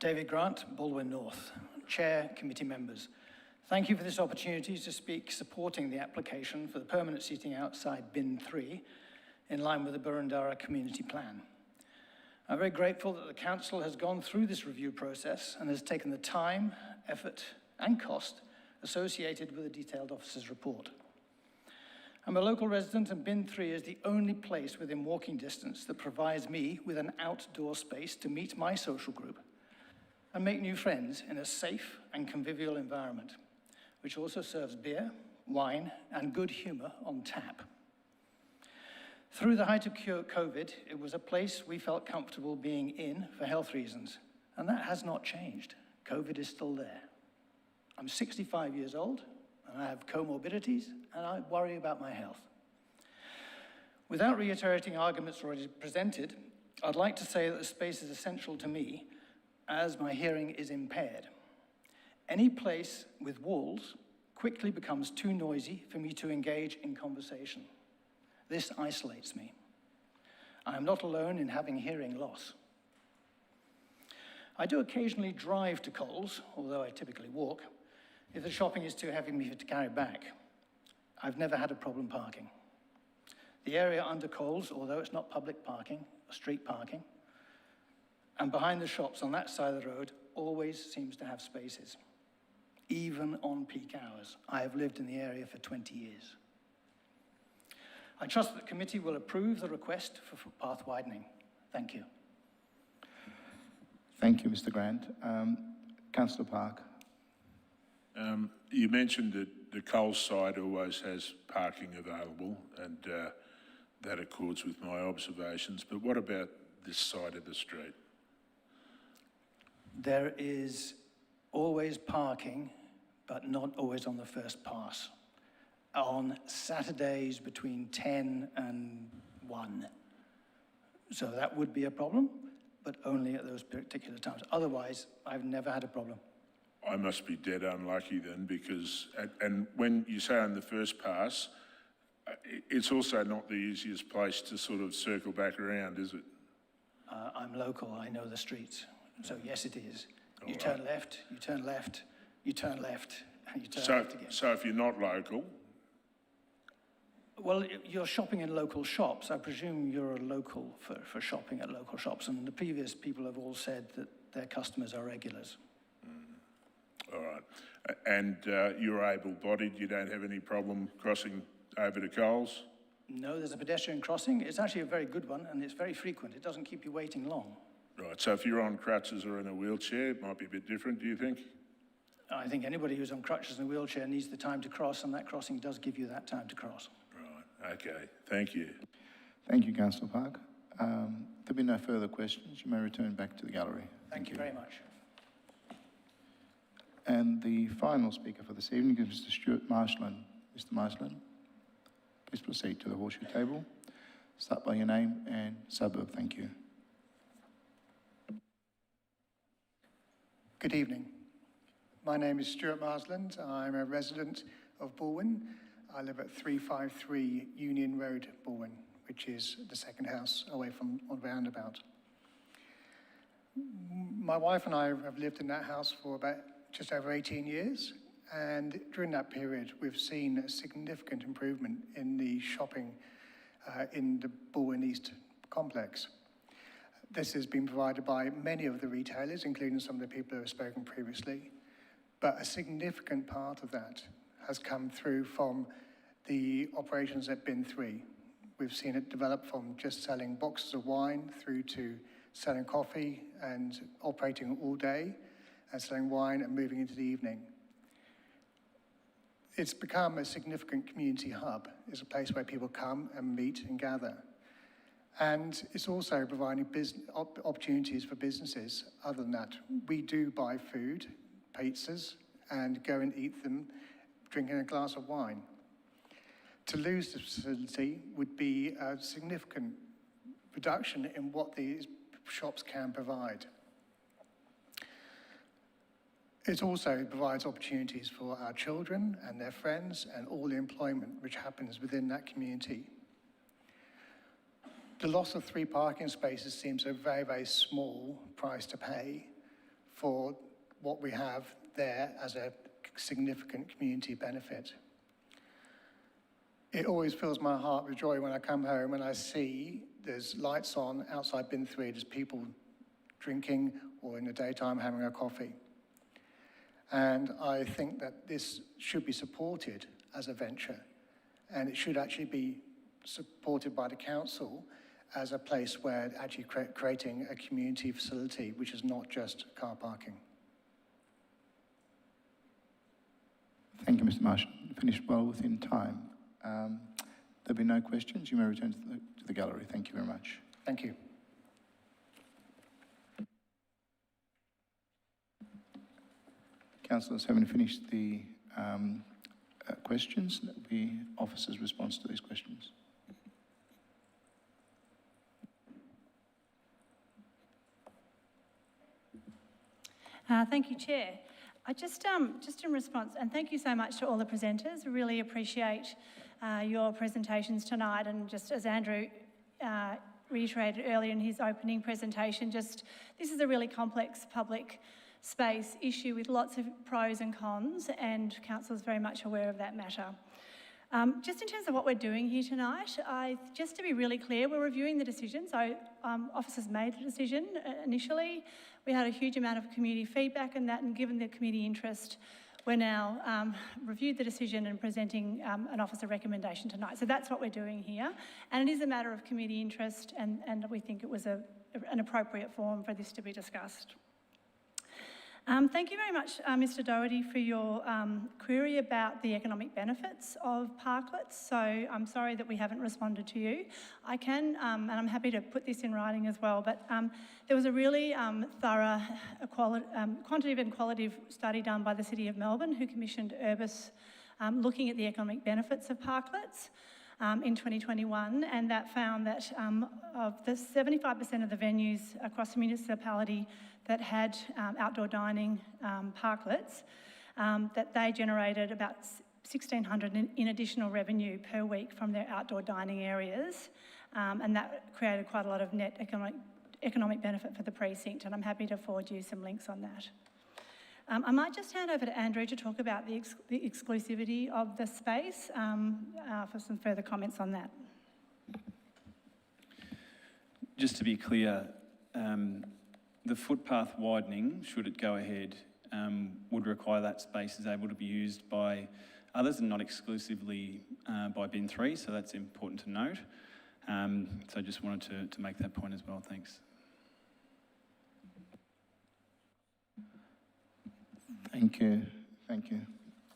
David Grant, Baldwin North. Chair, committee members. Thank you for this opportunity to speak supporting the application for the permanent seating outside Bin 3 in line with the Burundara Community Plan. I'm very grateful that the Council has gone through this review process and has taken the time, effort and cost associated with the detailed officer's report. I'm a local resident and Bin 3 is the only place within walking distance that provides me with an outdoor space to meet my social group and make new friends in a safe and convivial environment, which also serves beer, wine, and good humour on tap. Through the height of COVID, it was a place we felt comfortable being in for health reasons, and that has not changed. COVID is still there. I'm 65 years old, and I have comorbidities, and I worry about my health. Without reiterating arguments already presented, I'd like to say that the space is essential to me, as my hearing is impaired. Any place with walls quickly becomes too noisy for me to engage in conversation. This isolates me. I am not alone in having hearing loss. I do occasionally drive to Coles, although I typically walk, if the shopping is too heavy for me to carry back. I've never had a problem parking. The area under Coles, although it's not public parking, or street parking, and behind the shops on that side of the road always seems to have spaces, even on peak hours. I have lived in the area for 20 years. I trust that the committee will approve the request for footpath widening. Thank you. Thank you, Mr. Grant. Councillor Park. You mentioned that the Coles side always has parking available, and that accords with my observations. But what about this side of the street? There is always parking, but not always on the first pass. On Saturdays between 10 and 1. So that would be a problem, but only at those particular times. Otherwise, I've never had a problem. I must be dead unlucky then, because, and when you say on the first pass, it's also not the easiest place to sort of circle back around, is it? I'm local, I know the streets. So yes, it is. You turn left, you turn left, you turn left, and you turn left again. So if you're not local? Well, you're shopping in local shops. I presume you're a local for shopping at local shops, and the previous people have all said that their customers are regulars. All right. And you're able-bodied, you don't have any problem crossing over to Coles? No, there's a pedestrian crossing. It's actually a very good one, and it's very frequent. It doesn't keep you waiting long. Right, so if you're on crutches or in a wheelchair, it might be a bit different, do you think? I think anybody who's on crutches and a wheelchair needs the time to cross, and that crossing does give you that time to cross. Right, okay, thank you. Thank you, Councillor Park. There'll be no further questions. You may return back to the gallery. Thank you very much. And the final speaker for this evening is Mr. Stuart Marshland. Mr. Marshland, please proceed to the horseshoe table. Start by your name and suburb. Thank you. Good evening. My name is Stuart Marsland. I'm a resident of Balwyn. I live at 353 Union Road, Balwyn, which is the second house away from on roundabout. My wife and I have lived in that house for about just over 18 years, and during that period we've seen a significant improvement in the shopping in the Balwyn East complex. This has been provided by many of the retailers, including some of the people who have spoken previously, but a significant part of that has come through from the operations at Bin 3. We've seen it develop from just selling boxes of wine through to selling coffee and operating all day and selling wine and moving into the evening. It's become a significant community hub. It's a place where people come and meet and gather. And it's also providing opportunities for businesses. Other than that, we do buy food, pizzas, and go and eat them, drinking a glass of wine. To lose the facility would be a significant reduction in what these shops can provide. It also provides opportunities for our children and their friends and all the employment which happens within that community. The loss of 3 parking spaces seems a very, very small price to pay for what we have there as a significant community benefit. It always fills my heart with joy when I come home and I see there's lights on outside Bin 3, there's people drinking or in the daytime having a coffee. And I think that this should be supported as a venture, and it should actually be supported by the council as a place where actually creating a community facility which is not just car parking. Thank you, Mr. Marshall. You finished well within time. There'll be no questions. You may return to the gallery. Thank you very much. Thank you. Councillors, having finished the questions, that will be officers' response to these questions. Thank you, Chair. I just in response, and thank you so much to all the presenters. Really appreciate your presentations tonight, and just as Andrew reiterated earlier in his opening presentation, this is a really complex public space issue with lots of pros and cons, and Council is very much aware of that matter. Just in terms of what we're doing here tonight, just to be really clear, we're reviewing the decision. So officers made a decision initially. We had a huge amount of community feedback on that, and given the community interest, we're now reviewed the decision and presenting an officer recommendation tonight. So that's what we're doing here. And it is a matter of committee interest, and we think it was an appropriate forum for this to be discussed. Thank you very much, Mr Doherty, for your query about the economic benefits of parklets. So I'm sorry that we haven't responded to you. I can, and I'm happy to put this in writing as well, but there was a really thorough quantitative and qualitative study done by the City of Melbourne, who commissioned Urbis looking at the economic benefits of parklets in 2021, and that found that of the 75% of the venues across the municipality that had outdoor dining parklets, that they generated about $1,600 in additional revenue per week from their outdoor dining areas, and that created quite a lot of net economic benefit for the precinct, and I'm happy to forward you some links on that. I might just hand over to Andrew to talk about the exclusivity of the space for some further comments on that. Just to be clear, the footpath widening, should it go ahead, would require that space is able to be used by others and not exclusively by bin 3, so that's important to note. So I just wanted to make that point as well. Thanks. Thank you. Thank you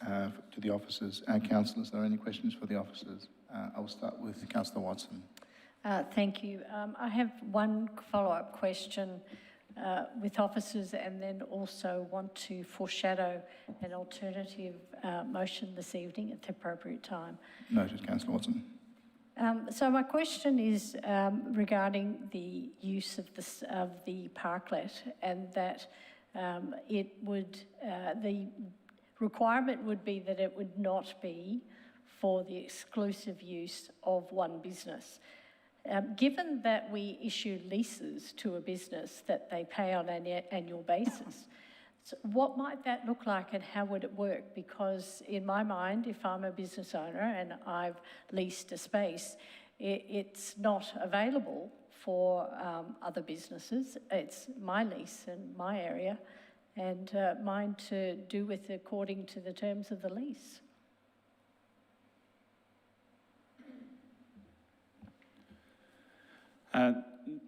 to the officers. Councillors, are there any questions for the officers? I'll start with Councillor Watson. Thank you. I have one follow-up question with officers, and then also want to foreshadow an alternative motion this evening at the appropriate time. Noted, Councillor Watson. So my question is regarding the use of the parklet, and that the requirement would be that it would not be for the exclusive use of one business. Given that we issue leases to a business that they pay on an annual basis, so what might that look like and how would it work? Because in my mind, if I'm a business owner and I've leased a space, it's not available for other businesses. It's my lease in my area, and mine to do with according to the terms of the lease.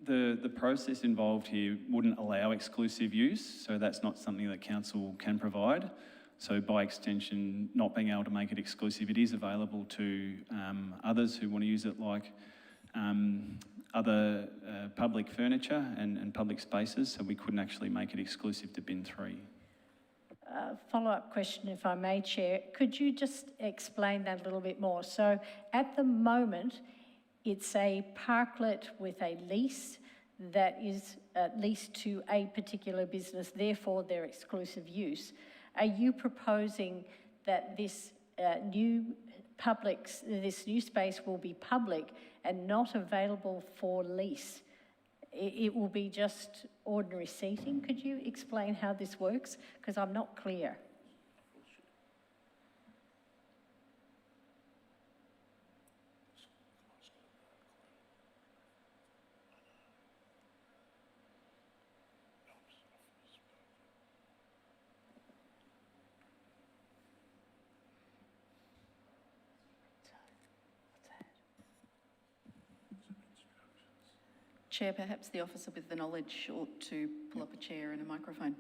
The process involved here wouldn't allow exclusive use, so that's not something that council can provide. So by extension, not being able to make it exclusive, it is available to others who want to use it, like other public furniture and public spaces, so we couldn't actually make it exclusive to bin 3. Follow-up question, if I may, Chair. Could you just explain that a little bit more? So at the moment, it's a parklet with a lease that is leased to a particular business, therefore their exclusive use. Are you proposing that this new space will be public and not available for lease? It will be just ordinary seating? Could you explain how this works? Because I'm not clear. Chair, perhaps the officer with the knowledge ought to pull up a chair and a microphone.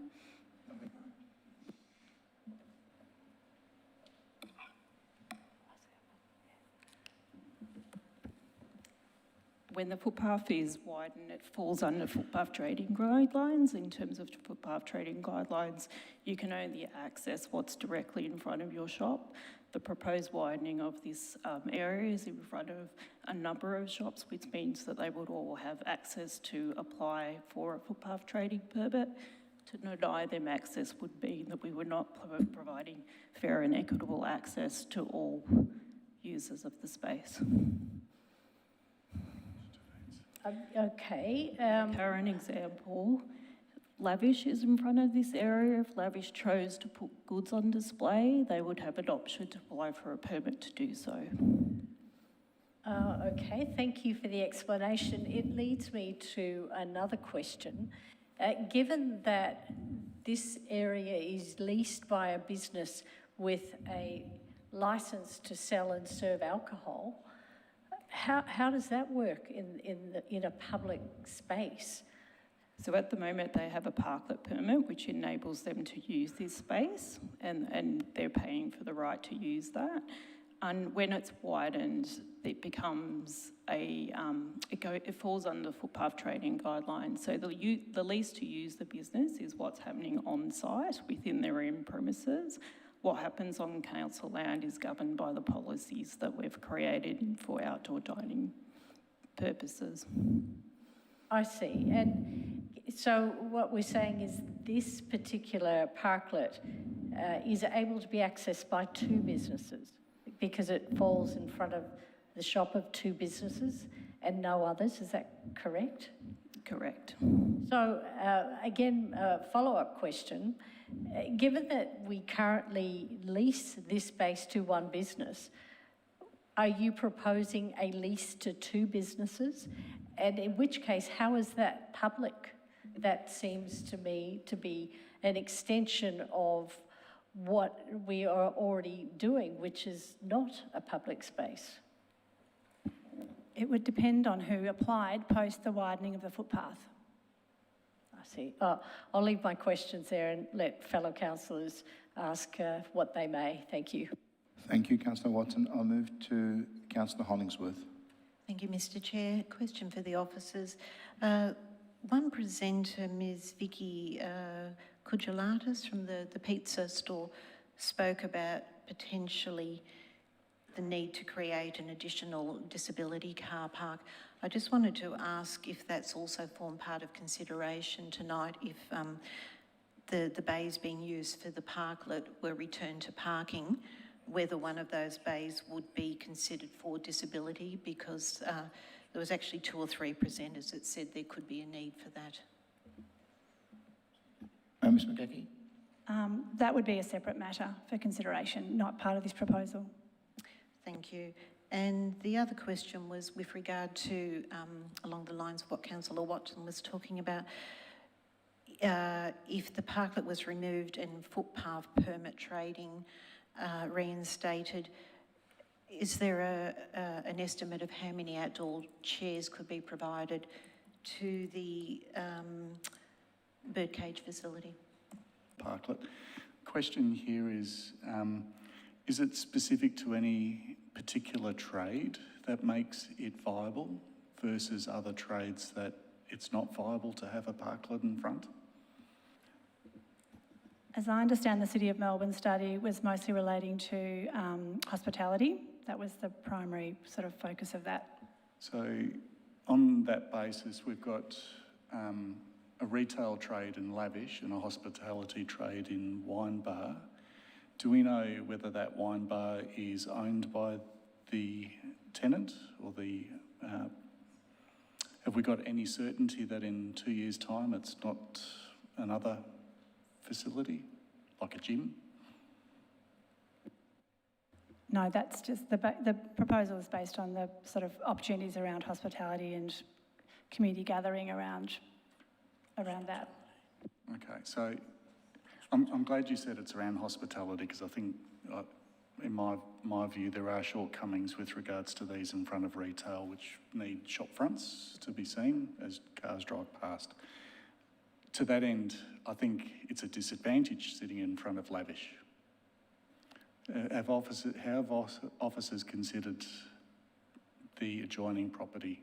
When the footpath is widened, it falls under footpath trading guidelines. In terms of footpath trading guidelines, you can only access what's directly in front of your shop. The proposed widening of this area is in front of a number of shops, which means that they would all have access to apply for a footpath trading permit. To deny them access would mean that we were not providing fair and equitable access to all users of the space. Okay. Current example, Lavish is in front of this area. If Lavish chose to put goods on display, they would have an option to apply for a permit to do so. Okay, thank you for the explanation. It leads me to another question. Given that this area is leased by a business with a license to sell and serve alcohol, how does that work in a public space? So at the moment, they have a parklet permit, which enables them to use this space, and they're paying for the right to use that. And when it's widened, it becomes it falls under footpath trading guidelines. So the lease to use the business is what's happening on site within their own premises. What happens on council land is governed by the policies that we've created for outdoor dining purposes. I see. And so what we're saying is this particular parklet is able to be accessed by two businesses because it falls in front of the shop of two businesses and no others. Is that correct? Correct. So again, a follow-up question. Given that we currently lease this space to one business, are you proposing a lease to two businesses? And in which case, how is that public? That seems to me to be an extension of what we are already doing, which is not a public space. It would depend on who applied post the widening of the footpath. I see. I'll leave my questions there and let fellow councillors ask what they may. Thank you. Thank you, Councillor Watson. I'll move to Councillor Hollingsworth. Thank you, Mr. Chair. Question for the officers. One presenter, Ms. Vicky Kujalatis from the pizza store, spoke about potentially the need to create an additional disability car park. I just wanted to ask if that's also formed part of consideration tonight, if the bays being used for the parklet were returned to parking, whether one of those bays would be considered for disability, because there was actually 2 or 3 presenters that said there could be a need for that. Ms. McGaughey? That would be a separate matter for consideration, not part of this proposal. Thank you. And the other question was with regard to, along the lines of what Councillor Watson was talking about, if the parklet was removed and footpath permit trading reinstated, is there an estimate of how many outdoor chairs could be provided to the birdcage facility? Parklet. Question here is it specific to any particular trade that makes it viable versus other trades that it's not viable to have a parklet in front? As I understand, the City of Melbourne study was mostly relating to hospitality. That was the primary sort of focus of that. So on that basis, we've got a retail trade in Lavish and a hospitality trade in Wine Bar. Do we know whether that wine bar is owned by the tenant or the... have we got any certainty that in 2 years' time it's not another facility, like a gym? No, that's just the proposal is based on the sort of opportunities around hospitality and community gathering around that. Okay, so I'm glad you said it's around hospitality, because I think, in my view, there are shortcomings with regards to these in front of retail, which need shop fronts to be seen as cars drive past. To that end, I think it's a disadvantage sitting in front of Lavish. Have officers considered the adjoining property?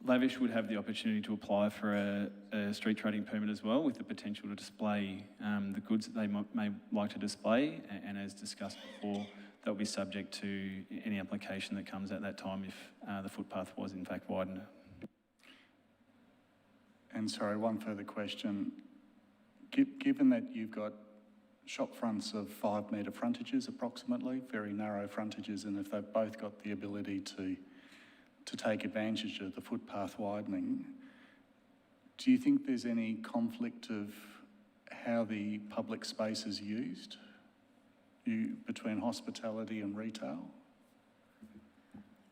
Lavish would have the opportunity to apply for a street trading permit as well, with the potential to display the goods that they may like to display, and as discussed before, they'll be subject to any application that comes at that time if the footpath was in fact widened. And sorry, one further question. Given that you've got shop fronts of 5 metre frontages approximately, very narrow frontages, and if they've both got the ability to take advantage of the footpath widening, do you think there's any conflict of how the public space is used between hospitality and retail?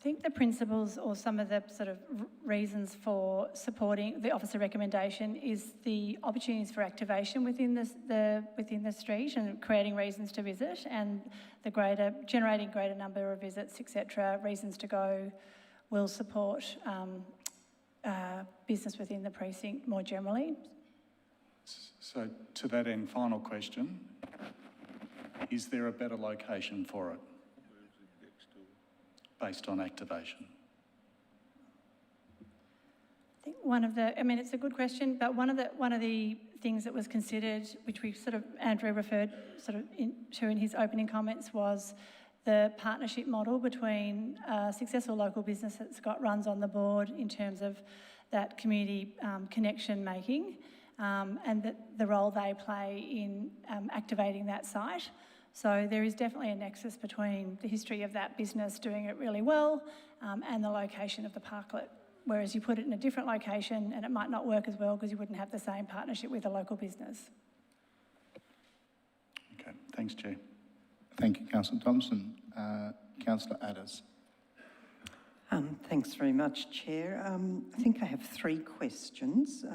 I think the principles or some of the sort of reasons for supporting the officer recommendation is the opportunities for activation within the street and creating reasons to visit, and the generating greater number of visits, etc. Reasons to go will support business within the precinct more generally. So to that end, final question, is there a better location for it based on activation? I think it's a good question, but one of the things that was considered, which we sort of, Andrew referred to in his opening comments, was the partnership model between a successful local business that Scott runs on the board in terms of that community connection making, and the role they play in activating that site. So there is definitely a nexus between the history of that business doing it really well and the location of the parklet. Whereas you put it in a different location and it might not work as well because you wouldn't have the same partnership with a local business. Okay, thanks, Chair. Thank you, Councillor Thompson. Councillor Adders. Thanks very much, Chair. I think I have 3 questions.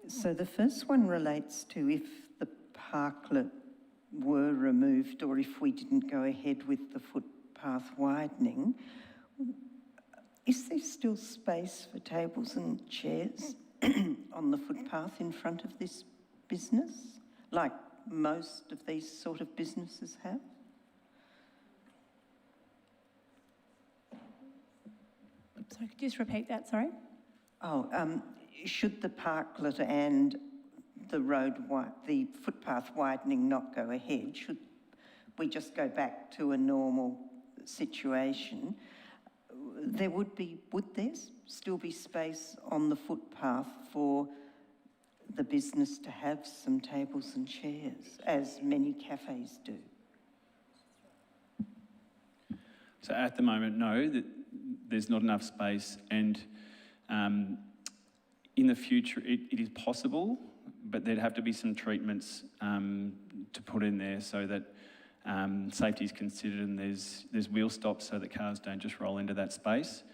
So the first one relates to if the parklet were removed or if we didn't go ahead with the footpath widening, is there still space for tables and chairs on the footpath in front of this business, like most of these sort of businesses have? Sorry, could you just repeat that, sorry? Should the parklet and the footpath widening not go ahead, should we just go back to a normal situation, would there still be space on the footpath for the business to have some tables and chairs, as many cafes do? So at the moment, no, there's not enough space, and in the future it is possible, but there'd have to be some treatments to put in there so that safety is considered, and there's wheel stops so that cars don't just roll into that space.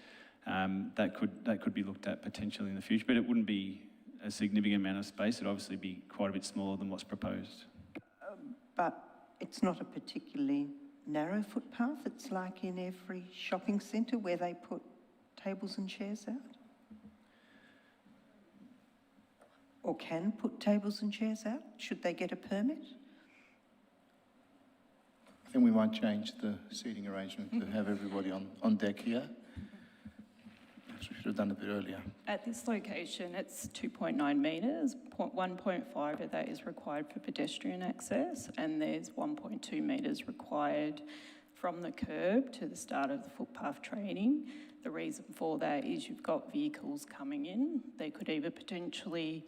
That could be looked at potentially in the future, but it wouldn't be a significant amount of space. It'd obviously be quite a bit smaller than what's proposed. But it's not a particularly narrow footpath. It's like in every shopping centre where they put tables and chairs out? Or can put tables and chairs out? Should they get a permit? I think we might change the seating arrangement to have everybody on deck here. Perhaps we should have done it a bit earlier. At this location, it's 2.9 metres. 1.5 of that is required for pedestrian access, and there's 1.2 metres required from the curb to the start of the footpath trading. The reason for that is you've got vehicles coming in. They could either potentially,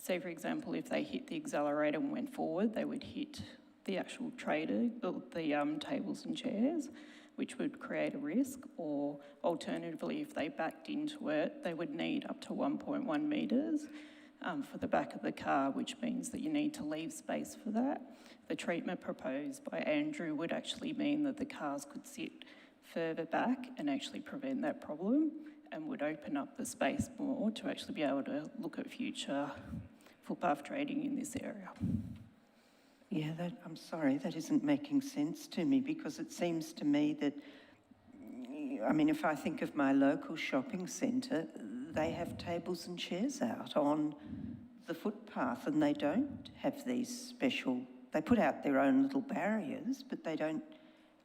say for example, if they hit the accelerator and went forward, they would hit the actual the tables and chairs, which would create a risk, or alternatively, if they backed into it, they would need up to 1.1 metres for the back of the car, which means that you need to leave space for that. The treatment proposed by Andrew would actually mean that the cars could sit further back and actually prevent that problem, and would open up the space more to actually be able to look at future footpath trading in this area. Yeah, I'm sorry, that isn't making sense to me, because it seems to me that, I mean, if I think of my local shopping centre, they have tables and chairs out on the footpath, and they don't have these special, they put out their own little barriers, but they don't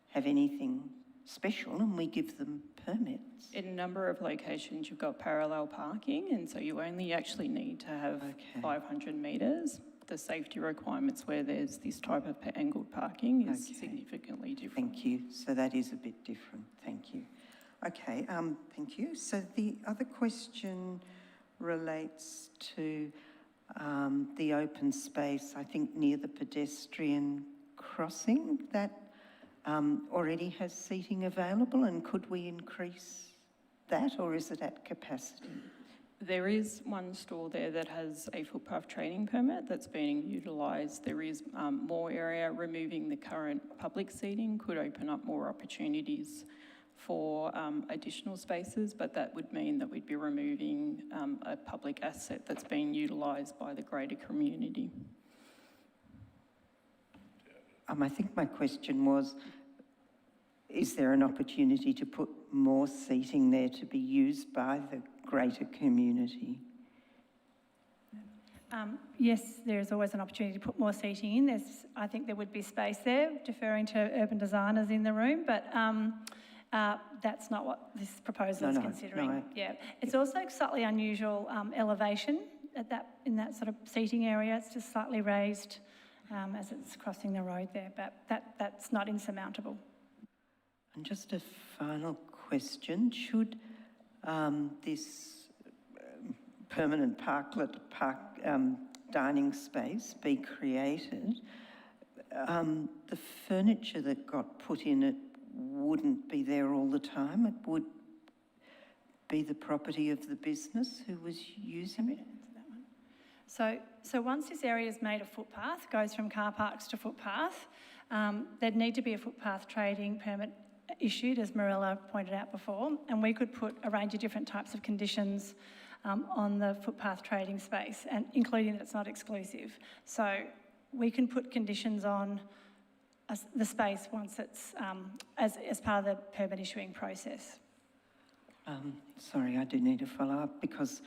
have anything special, and we give them permits. In a number of locations, you've got parallel parking, and so you only actually need to have 500 metres. The safety requirements where there's this type of angled parking is significantly different. Thank you. So that is a bit different. Thank you. Okay, thank you. So the other question relates to the open space, I think near the pedestrian crossing, that already has seating available, and could we increase that, or is it at capacity? There is one store there that has a footpath trading permit that's being utilised. There is more area. Removing the current public seating could open up more opportunities for additional spaces, but that would mean that we'd be removing a public asset that's being utilised by the greater community. I think my question was, is there an opportunity to put more seating there to be used by the greater community? Yes, there is always an opportunity to put more seating in. I think there would be space there, deferring to urban designers in the room, but that's not what this proposal is considering. It's also slightly unusual elevation in that sort of seating area. It's just slightly raised as it's crossing the road there, but that's not insurmountable. And just a final question: should this permanent dining space be created, the furniture that got put in it wouldn't be there all the time. It would be the property of the business who was using it. So once this area is made a footpath, goes from car parks to footpath, there'd need to be a footpath trading permit issued, as Marilla pointed out before, and we could put a range of different types of conditions on the footpath trading space, and including that it's not exclusive. So we can put conditions on the space once it's as part of the permit issuing process. Sorry, I do need to follow up because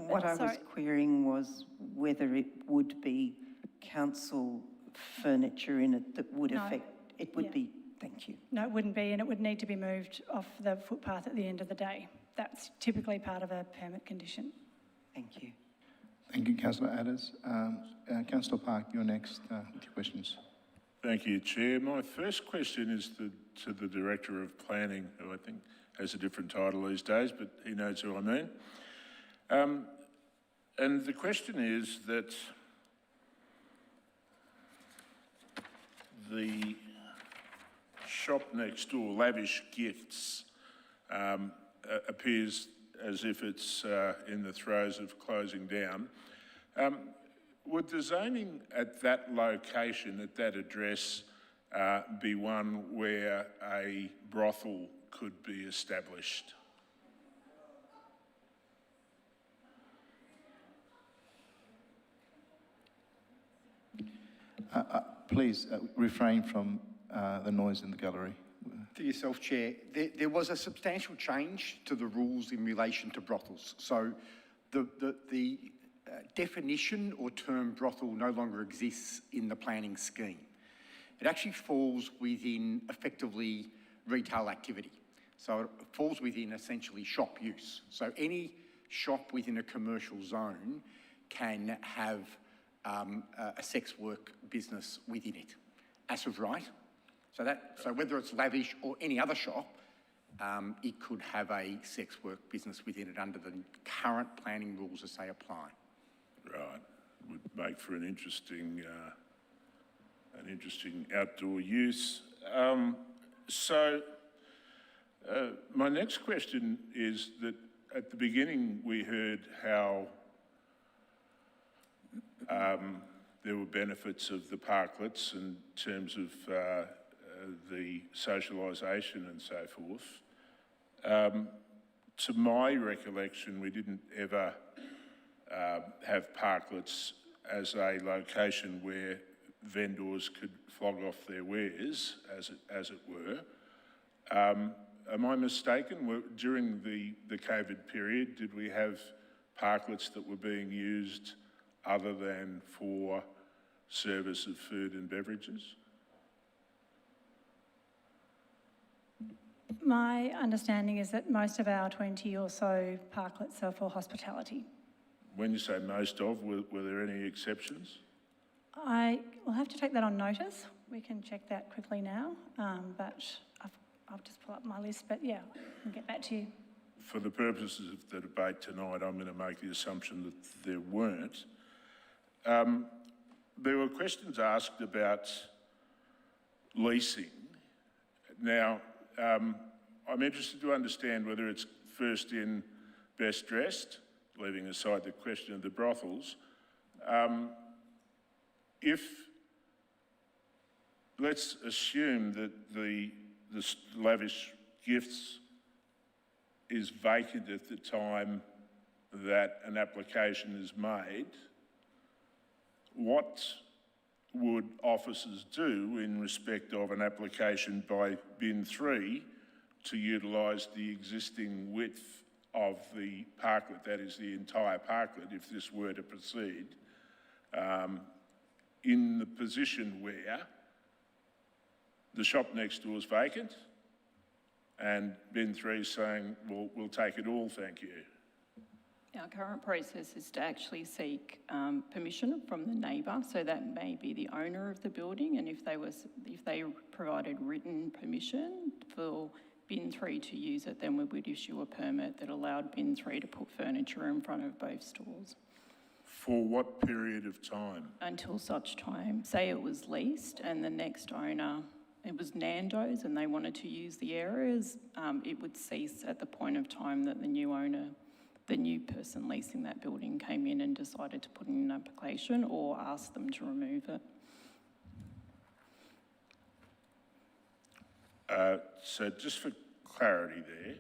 what I was querying was whether it would be council furniture in it that would affect. It would be. Thank you. No, it wouldn't be, and it would need to be moved off the footpath at the end of the day. That's typically part of a permit condition. Thank you. Thank you, Councillor Adders. Councillor Park, you're next with your questions. Thank you, Chair. My first question is to the Director of Planning, who I think has a different title these days, but he knows who I mean. And the question is that the shop next door, Lavish Gifts, appears as if it's in the throes of closing down. Would the zoning at that location, at that address, be one where a brothel could be established? Please refrain from the noise in the gallery. To yourself, Chair. There was a substantial change to the rules in relation to brothels. So the definition or term brothel no longer exists in the planning scheme. It actually falls within effectively retail activity. So it falls within essentially shop use. So any shop within a commercial zone can have a sex work business within it, as of right. So whether it's Lavish or any other shop, it could have a sex work business within it under the current planning rules as they apply. Right, would make for an interesting outdoor use. My next question is that at the beginning we heard how there were benefits of the parklets in terms of the socialisation and so forth. To my recollection, we didn't ever have parklets as a location where vendors could flog off their wares, as it were. Am I mistaken? During the COVID period, did we have parklets that were being used other than for service of food and beverages? My understanding is that most of our 20 or so parklets are for hospitality. When you say most of, were there any exceptions? I will have to take that on notice. We can check that quickly now, but I'll just pull up my list. But yeah, I'll get back to you. For the purposes of the debate tonight, I'm going to make the assumption that there weren't. There were questions asked about leasing. Now, I'm interested to understand whether it's first in, best dressed, leaving aside the question of the brothels. Let's assume that the Lavish Gifts is vacant at the time that an application is made, what would officers do in respect of an application by bin 3 to utilise the existing width of the parklet, that is the entire parklet, if this were to proceed, in the position where the shop next door is vacant and bin 3 is saying, well, we'll take it all, thank you? Our current process is to actually seek permission from the neighbour, so that may be the owner of the building, and if they provided written permission for bin 3 to use it, then we would issue a permit that allowed bin 3 to put furniture in front of both stores. For what period of time? Until such time, say it was leased and the next owner, it was Nando's and they wanted to use the areas, it would cease at the point of time that the new owner, the new person leasing that building came in and decided to put in an application or ask them to remove it. So just for clarity there,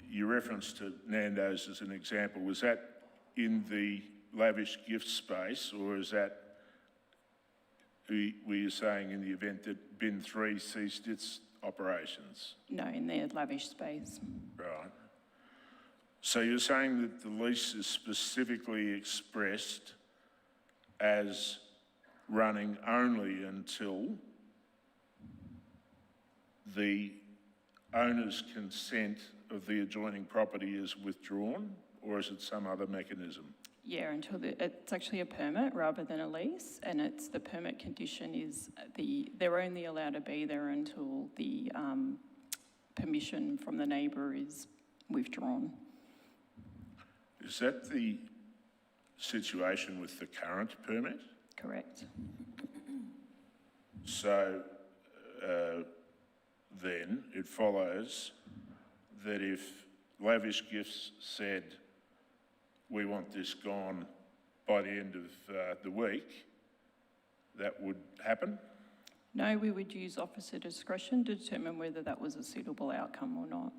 your reference to Nando's as an example, was that in the lavish gift space, or is that, were you saying in the event that bin 3 ceased its operations? No, in their lavish space. Right. So you're saying that the lease is specifically expressed as running only until the owner's consent of the adjoining property is withdrawn, or is it some other mechanism? Yeah, until it's actually a permit rather than a lease, and it's the permit condition is they're only allowed to be there until the permission from the neighbour is withdrawn. Is that the situation with the current permit? Correct. So then it follows that if Lavish Gifts said, we want this gone by the end of the week, that would happen? No, we would use officer discretion to determine whether that was a suitable outcome or not.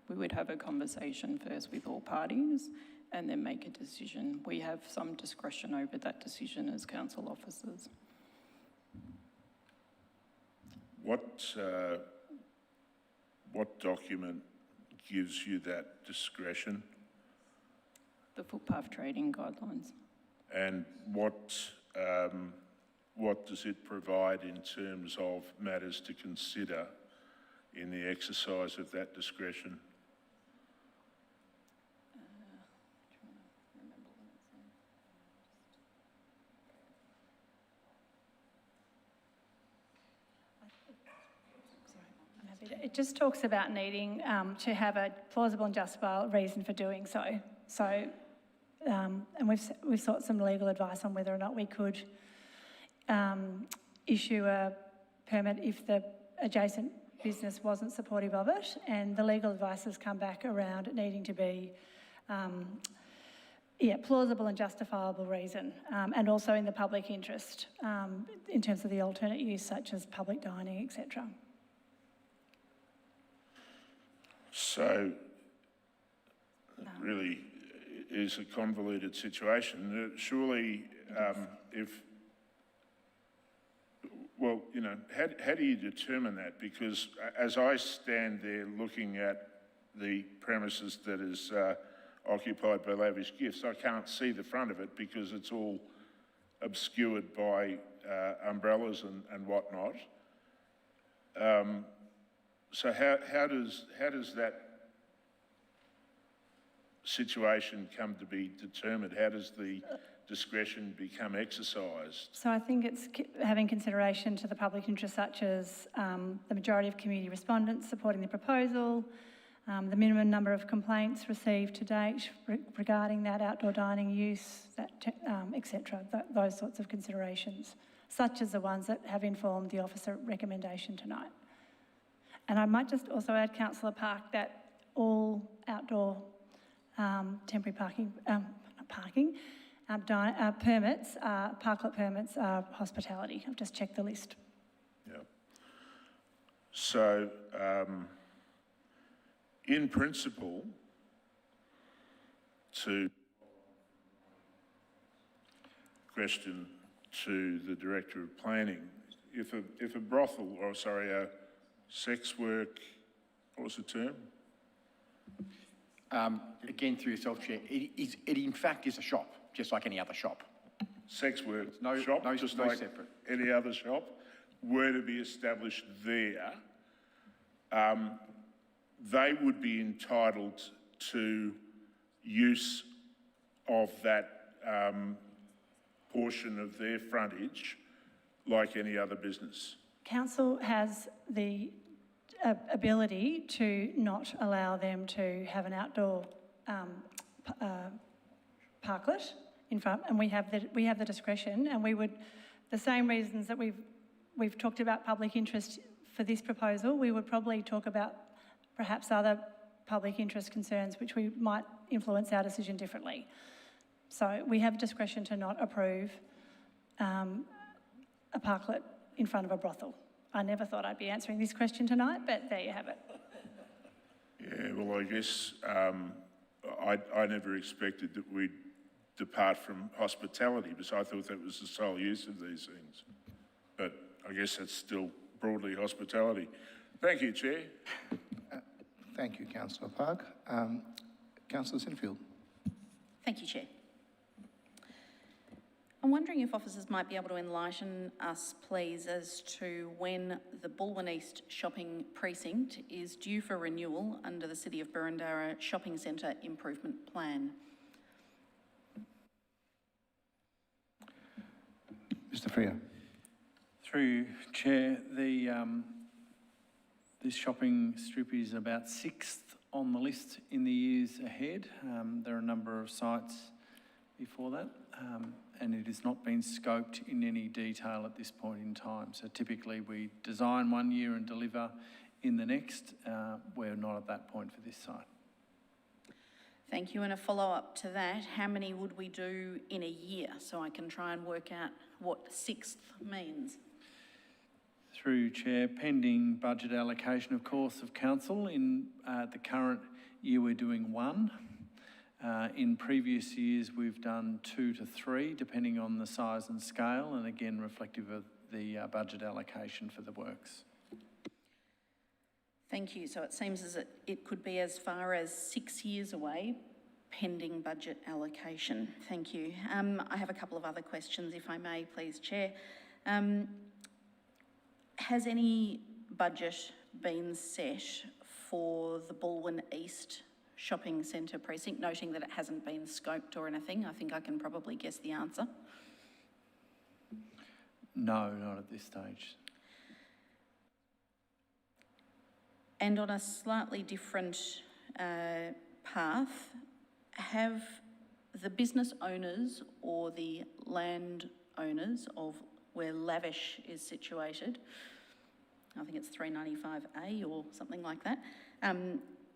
We would have a conversation first with all parties and then make a decision. We have some discretion over that decision as council officers. What document gives you that discretion? The footpath trading guidelines. And what does it provide in terms of matters to consider in the exercise of that discretion? It just talks about needing to have a plausible and justifiable reason for doing so. So, and we've sought some legal advice on whether or not we could issue a permit if the adjacent business wasn't supportive of it, and the legal advice has come back around it needing to be plausible and justifiable reason, and also in the public interest in terms of the alternate use such as public dining, etc. So, it really is a convoluted situation. Surely, how do you determine that? Because as I stand there looking at the premises that is occupied by Lavish Gifts, I can't see the front of it because it's all obscured by umbrellas and whatnot. So how does that situation come to be determined? How does the discretion become exercised? So I think it's having consideration to the public interest, such as the majority of community respondents supporting the proposal, the minimum number of complaints received to date regarding that outdoor dining use, etc. Those sorts of considerations, such as the ones that have informed the officer recommendation tonight. And I might just also add, Councillor Park, that all outdoor temporary permits, parklet permits are hospitality. I've just checked the list. Yeah. So in principle, to question to the Director of Planning, if a brothel, or sorry, a sex work, what was the term? Again, through yourself, Chair, it in fact is a shop, just like any other shop. Sex work shop, just no like separate. any other shop, were to be established there, they would be entitled to use of that portion of their frontage like any other business. Council has the ability to not allow them to have an outdoor parklet in front, and we have the discretion, and we would, the same reasons that we've talked about public interest for this proposal, we would probably talk about perhaps other public interest concerns which we might influence our decision differently. So we have discretion to not approve a parklet in front of a brothel. I never thought I'd be answering this question tonight, but there you have it. Yeah, well, I guess I never expected that we'd depart from hospitality, because I thought that was the sole use of these things. But I guess that's still broadly hospitality. Thank you, Chair. Thank you, Councillor Park. Councillor Sinfield. Thank you, Chair. I'm wondering if officers might be able to enlighten us, please, as to when the Bulwen East shopping precinct is due for renewal under the City of Boroondara Shopping Centre Improvement Plan. Mr. Freer. Through Chair, this shopping strip is about 6th on the list in the years ahead. There are a number of sites before that, and it has not been scoped in any detail at this point in time. So typically we design one year and deliver in the next. We're not at that point for this site. Thank you. And a follow-up to that, how many would we do in a year? So I can try and work out what 6th means. Through Chair, pending budget allocation, of course, of council. In the current year, we're doing 1. In previous years, we've done 2 to 3, depending on the size and scale, and again, reflective of the budget allocation for the works. Thank you. So it seems as it could be as far as 6 years away, pending budget allocation. Thank you. I have a couple of other questions, if I may, please, Chair. Has any budget been set for the Bulwen East shopping centre precinct, noting that it hasn't been scoped or anything? I think I can probably guess the answer. No, not at this stage. And on a slightly different path, have the business owners or the land owners of where Lavish is situated, I think it's 395A or something like that,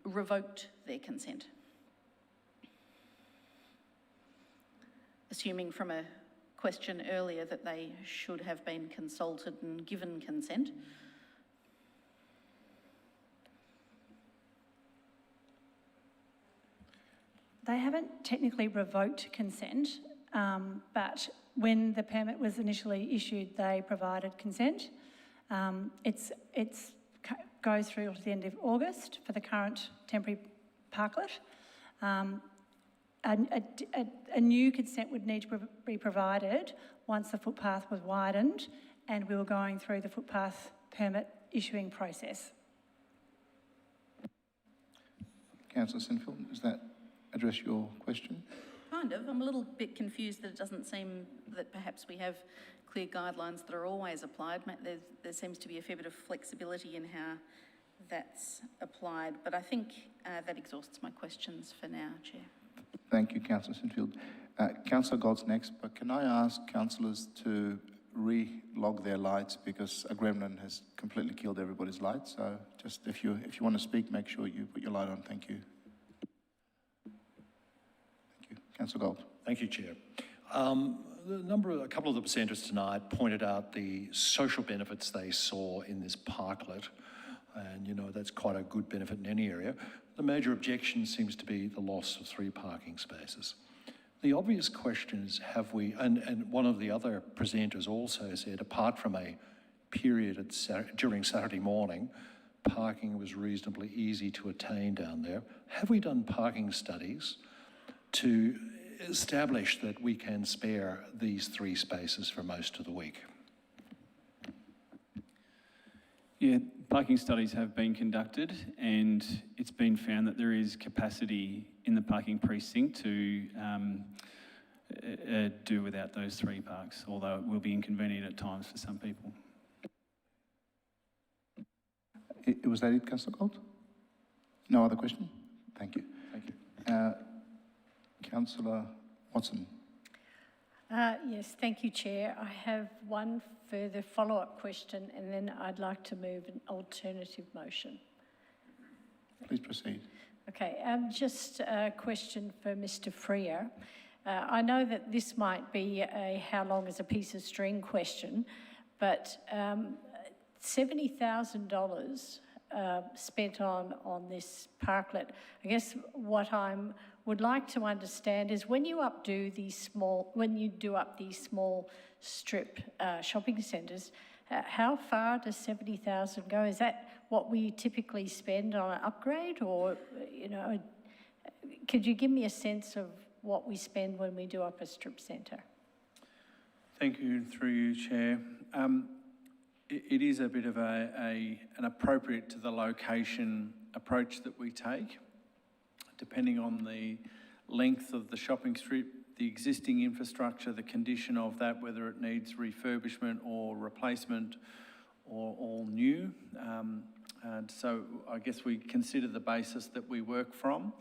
revoked their consent? Assuming from a question earlier that they should have been consulted and given consent. They haven't technically revoked consent, but when the permit was initially issued, they provided consent. It goes through to the end of August for the current temporary parklet. A new consent would need to be provided once the footpath was widened, and we were going through the footpath permit issuing process. Councillor Sinfield, does that address your question? Kind of. I'm a little bit confused that it doesn't seem that perhaps we have clear guidelines that are always applied. There seems to be a fair bit of flexibility in how that's applied, but I think that exhausts my questions for now, Chair. Thank you, Councillor Sinfield. Councillor Gold's next, but can I ask councillors to re-log their lights, because a gremlin has completely killed everybody's lights. So just if you want to speak, make sure you put your light on. Thank you. Councillor Gold. Thank you, Chair. A couple of the presenters tonight pointed out the social benefits they saw in this parklet, and you know that's quite a good benefit in any area. the major objection seems to be the loss of 3 parking spaces. The obvious question is, have we, and one of the other presenters also said, apart from a period during Saturday morning, parking was reasonably easy to attain down there. Have we done parking studies to establish that we can spare these 3 spaces for most of the week? Yeah, parking studies have been conducted, and it's been found that there is capacity in the parking precinct to do without those 3 parks, although it will be inconvenient at times for some people. Was that it, Councillor Gold? No other question? Thank you. Thank you. Councillor Watson. Yes, thank you, Chair. I have one further follow-up question, and then I'd like to move an alternative motion. Please proceed. Okay, just a question for Mr. Freer. I know that this might be a how long is a piece of string question, but $70,000 spent on this parklet. I guess what I would like to understand is when you do up these small strip shopping centres, how far does $70,000 go? Is that what we typically spend on an upgrade, or could you give me a sense of what we spend when we do up a strip centre? Thank you, through you, Chair. It is a bit of an appropriate to the location approach that we take, depending on the length of the shopping strip, the existing infrastructure, the condition of that, whether it needs refurbishment or replacement or all new. And so I guess we consider the basis that we work from.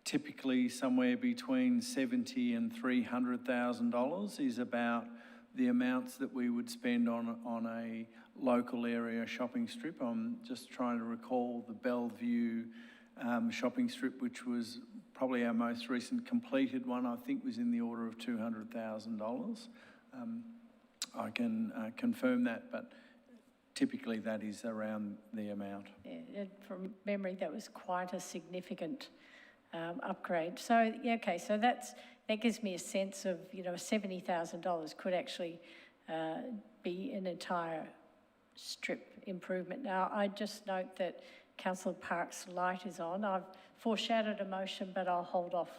Typically somewhere between $70,000 and $300,000 is about the amounts that we would spend on a local area shopping strip. I'm just trying to recall the Bellevue shopping strip, which was probably our most recent completed one, I think was in the order of $200,000. I can confirm that, but typically that is around the amount. Yeah, from memory, that was quite a significant upgrade. So, yeah, okay, so that gives me a sense of, $70,000 could actually be an entire strip improvement. Now, I just note that Councillor Park's light is on. I've foreshadowed a motion, but I'll hold off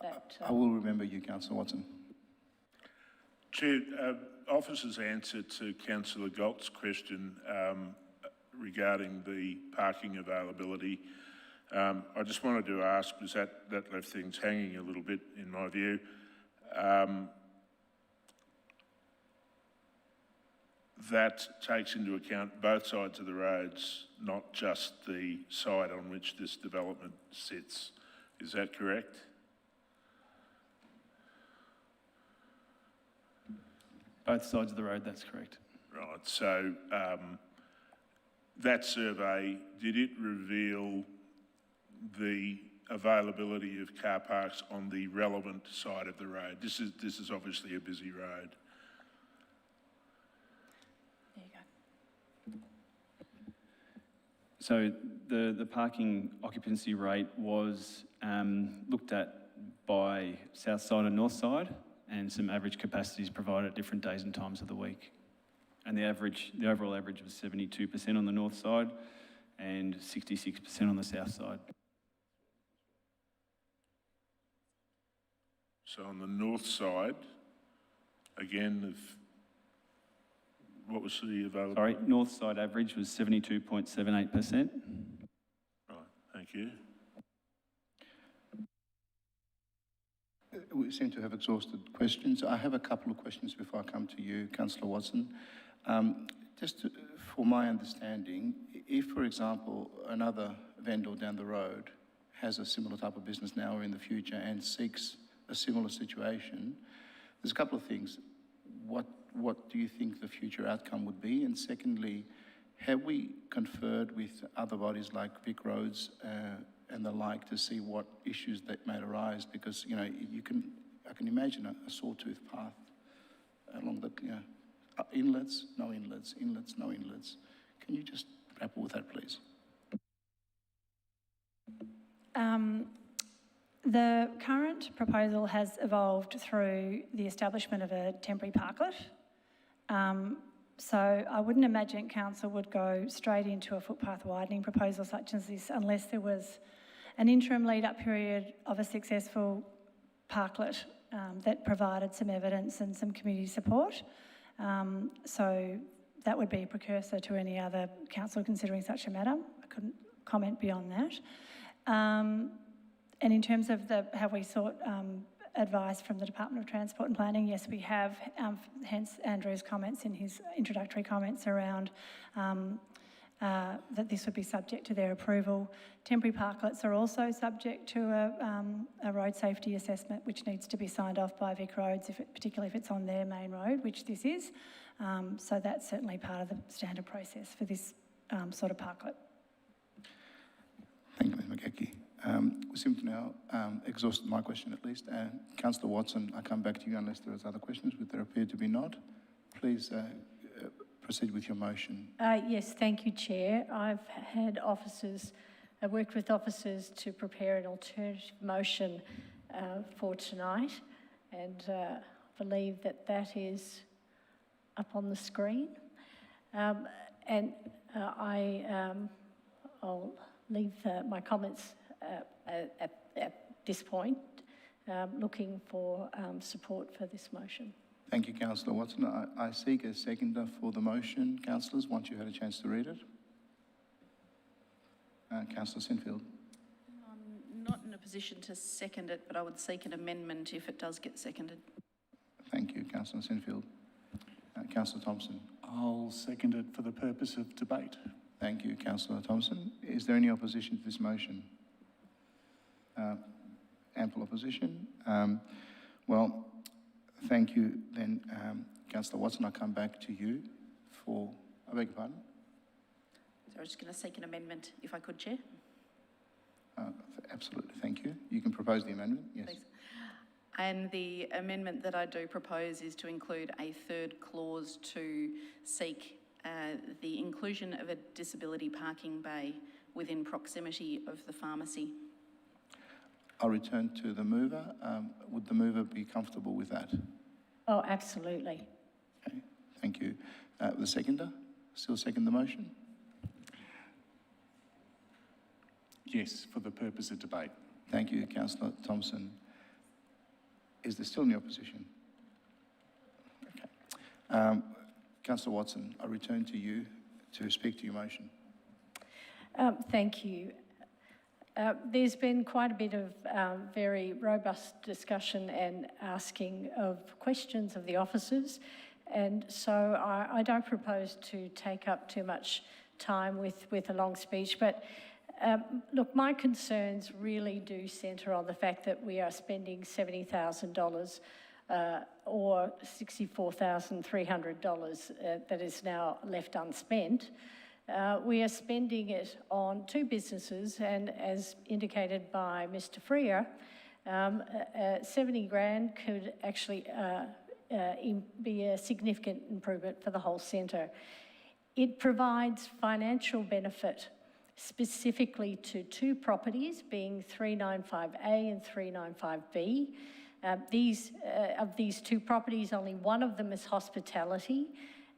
that. I will remember you, Councillor Watson. Chair, Officer's answer to Councillor Galt's question regarding the parking availability, I just wanted to ask, because that left things hanging a little bit in my view. That takes into account both sides of the roads, not just the side on which this development sits. Is that correct? Both sides of the road, that's correct. Right, so that survey, did it reveal the availability of car parks on the relevant side of the road? This is obviously a busy road. So the parking occupancy rate was looked at by south side and north side, and some average capacities provided at different days and times of the week. And the overall average was 72% on the north side and 66% on the south side. So on the north side, again, what was the available? Sorry, north side average was 72.78%. Right, thank you. We seem to have exhausted questions. I have a couple of questions before I come to you, Councillor Watson. For my understanding, if, for example, another vendor down the road has a similar type of business now or in the future and seeks a similar situation, there's a couple of things. What do you think the future outcome would be? And secondly, have we conferred with other bodies like Vic Roads and the like to see what issues that may arise? Because, I can imagine a sawtooth path along the, inlets, no inlets, inlets, no inlets. Can you just grapple with that, please? The current proposal has evolved through the establishment of a temporary parklet. So I wouldn't imagine council would go straight into a footpath widening proposal such as this unless there was an interim lead-up period of a successful parklet that provided some evidence and some community support. So that would be a precursor to any other council considering such a matter. I couldn't comment beyond that. And in terms of have we sought advice from the Department of Transport and Planning? Yes, we have, hence Andrew's comments in his introductory comments around that this would be subject to their approval. Temporary parklets are also subject to a road safety assessment which needs to be signed off by Vic Roads, particularly if it's on their main road, which this is. So that's certainly part of the standard process for this sort of parklet. Thank you, Ms McGeeckie. We seem to now exhaust my question at least. Councillor Watson, I come back to you unless there is other questions, but there appear to be not. Please proceed with your motion. Yes, thank you, Chair. I've worked with officers to prepare an alternative motion for tonight, and believe that is up on the screen. I'll leave my comments at this point, looking for support for this motion. Thank you, Councillor Watson. I seek a seconder for the motion, councillors, once you had a chance to read it. Councillor Sinfield. I'm not in a position to second it, but I would seek an amendment if it does get seconded. Thank you, Councillor Sinfield. Councillor Thompson. I'll second it for the purpose of debate. Thank you, Councillor Thompson. Is there any opposition to this motion? Ample opposition. Well, thank you then, Councillor Watson. I'll come back to you for, I beg your pardon? So I'm just going to seek an amendment, if I could, Chair. Absolutely, thank you. You can propose the amendment, yes. Thanks. And the amendment that I do propose is to include a third clause to seek the inclusion of a disability parking bay within proximity of the pharmacy. I'll return to the mover. Would the mover be comfortable with that? Oh, absolutely. Okay, thank you. The seconder, still second the motion? Yes, for the purpose of debate. Thank you, Councillor Thompson. Is there still any opposition? Okay. Councillor Watson, I return to you to speak to your motion. Thank you. There's been quite a bit of very robust discussion and asking of questions of the officers, and so I don't propose to take up too much time with a long speech, but look, my concerns really do centre on the fact that we are spending $70,000 or $64,300 that is now left unspent. We are spending it on two businesses, and as indicated by Mr. Freer, 70 grand could actually be a significant improvement for the whole centre. It provides financial benefit specifically to two properties, being 395A and 395B. Of these two properties, only one of them is hospitality,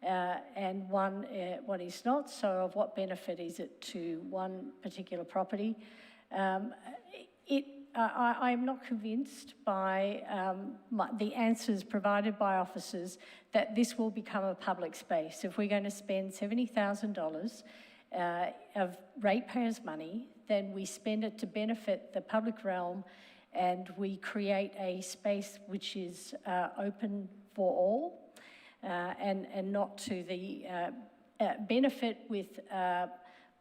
and one is not. So of what benefit is it to one particular property? I am not convinced by the answers provided by officers that this will become a public space. If we're going to spend $70,000 of ratepayers' money, then we spend it to benefit the public realm, and we create a space which is open for all, and not to the benefit with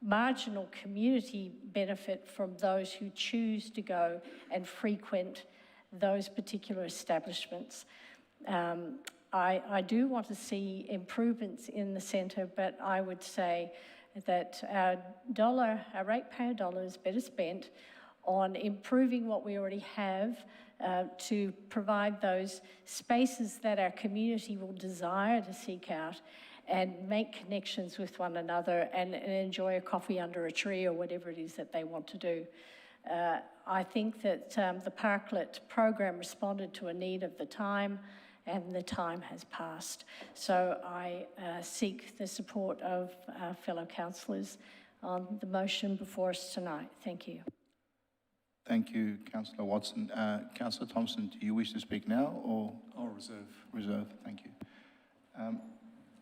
marginal community benefit from those who choose to go and frequent those particular establishments. I do want to see improvements in the centre, but I would say that our ratepayer dollar is better spent on improving what we already have to provide those spaces that our community will desire to seek out and make connections with one another and enjoy a coffee under a tree or whatever it is that they want to do. I think that the Parklet program responded to a need of the time, and the time has passed. So I seek the support of our fellow councillors on the motion before us tonight. Thank you. Thank you, Councillor Watson. Councillor Thompson, do you wish to speak now or? I'll reserve. Reserve, thank you.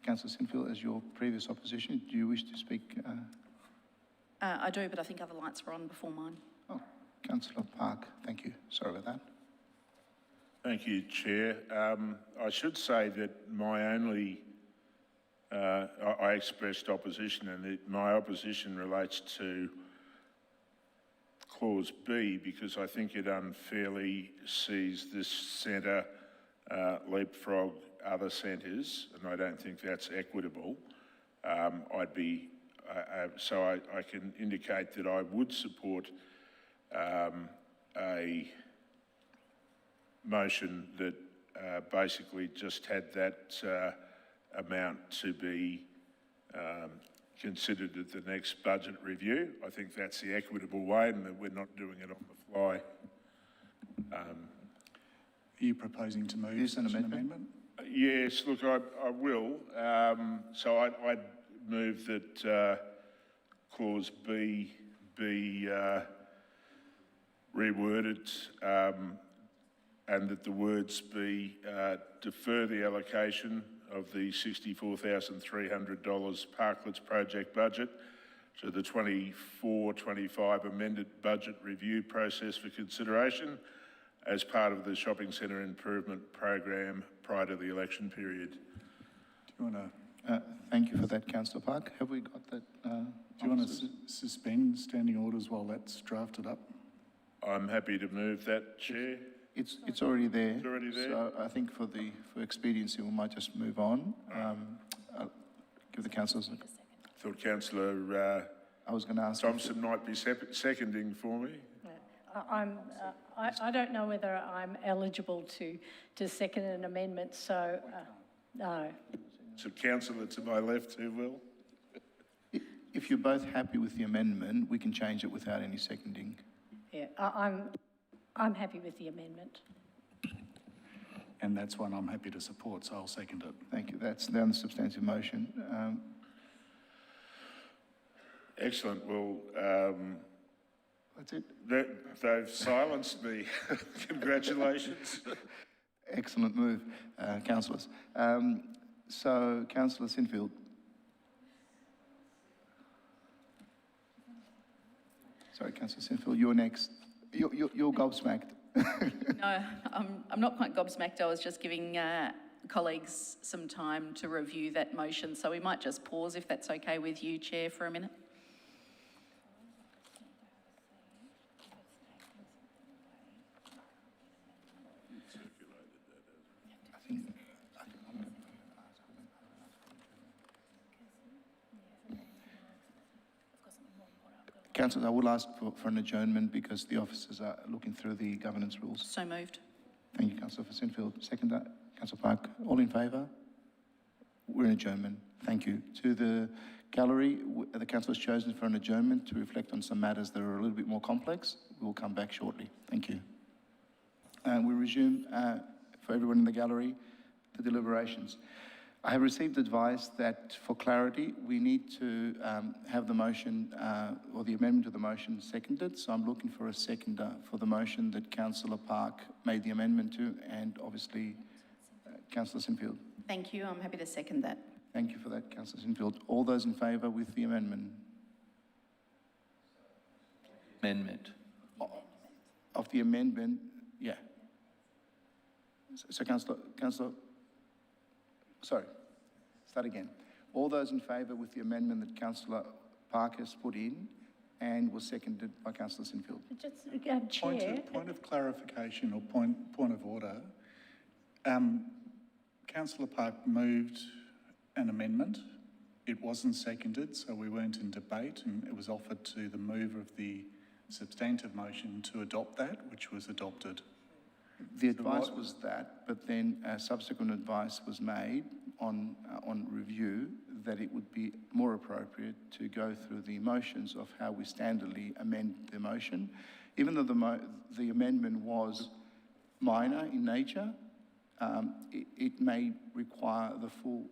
Councillor Sinfield, as your previous opposition, do you wish to speak? I do, but I think other lights were on before mine. Oh, Councillor Park, thank you. Sorry about that. Thank you, Chair. I should say that my only, I expressed opposition, and my opposition relates to Clause B, because I think it unfairly sees this centre leapfrog other centres, and I don't think that's equitable. So I can indicate that I would support a motion that basically just had that amount to be considered at the next budget review. I think that's the equitable way, and that we're not doing it on the fly. Are you proposing to move such an amendment? Yes, look, I will. So I'd move that Clause B be reworded, and that the words be defer the allocation of the $64,300 Parklets project budget to the 24-25 amended budget review process for consideration as part of the shopping centre improvement program prior to the election period. Do you want to? Thank you for that, Councillor Park. Have we got that? Do you want to suspend standing orders while that's drafted up? I'm happy to move that, Chair. It's already there. It's already there. So I think for expediency, we might just move on. I'll give the councillors. Thought Councillor I was going to ask Thompson might be seconding for me. I don't know whether I'm eligible to second an amendment, so no. So councillor to my left, who will? If you're both happy with the amendment, we can change it without any seconding. Yeah, I'm happy with the amendment. And that's one I'm happy to support, so I'll second it. Thank you. That's then the substantive motion. Excellent. Well, that's it. They've silenced me. Congratulations. Excellent move, councillors. So, Councillor Sinfield. Sorry, Councillor Sinfield, you're next. You're gobsmacked. No, I'm not quite gobsmacked. I was just giving colleagues some time to review that motion. So we might just pause, if that's okay with you, Chair, for a minute. Councillors, I will ask for an adjournment because the officers are looking through the governance rules. So moved. Thank you, Councillor Sinfield. Second, Councillor Park. All in favour? We're in adjournment. Thank you. To the gallery, the council has chosen for an adjournment to reflect on some matters that are a little bit more complex. We will come back shortly. Thank you. We resume, for everyone in the gallery, the deliberations. I have received advice that, for clarity, we need to have the motion or the amendment to the motion seconded. So I'm looking for a seconder for the motion that Councillor Park made the amendment to, and obviously Councillor Sinfield. Thank you. I'm happy to second that. Thank you for that, Councillor Sinfield. All those in favour with the amendment? Amendment. Of the amendment, yeah. So Councillor, sorry, start again. All those in favour with the amendment that Councillor Park has put in and was seconded by Councillor Sinfield? Just, Chair. Point of clarification or point of order. Councillor Park moved an amendment. It wasn't seconded, so we weren't in debate, and it was offered to the mover of the substantive motion to adopt that, which was adopted. The advice was that, but then subsequent advice was made on review that it would be more appropriate to go through the motions of how we standardly amend the motion. Even though the amendment was minor in nature, it may require the full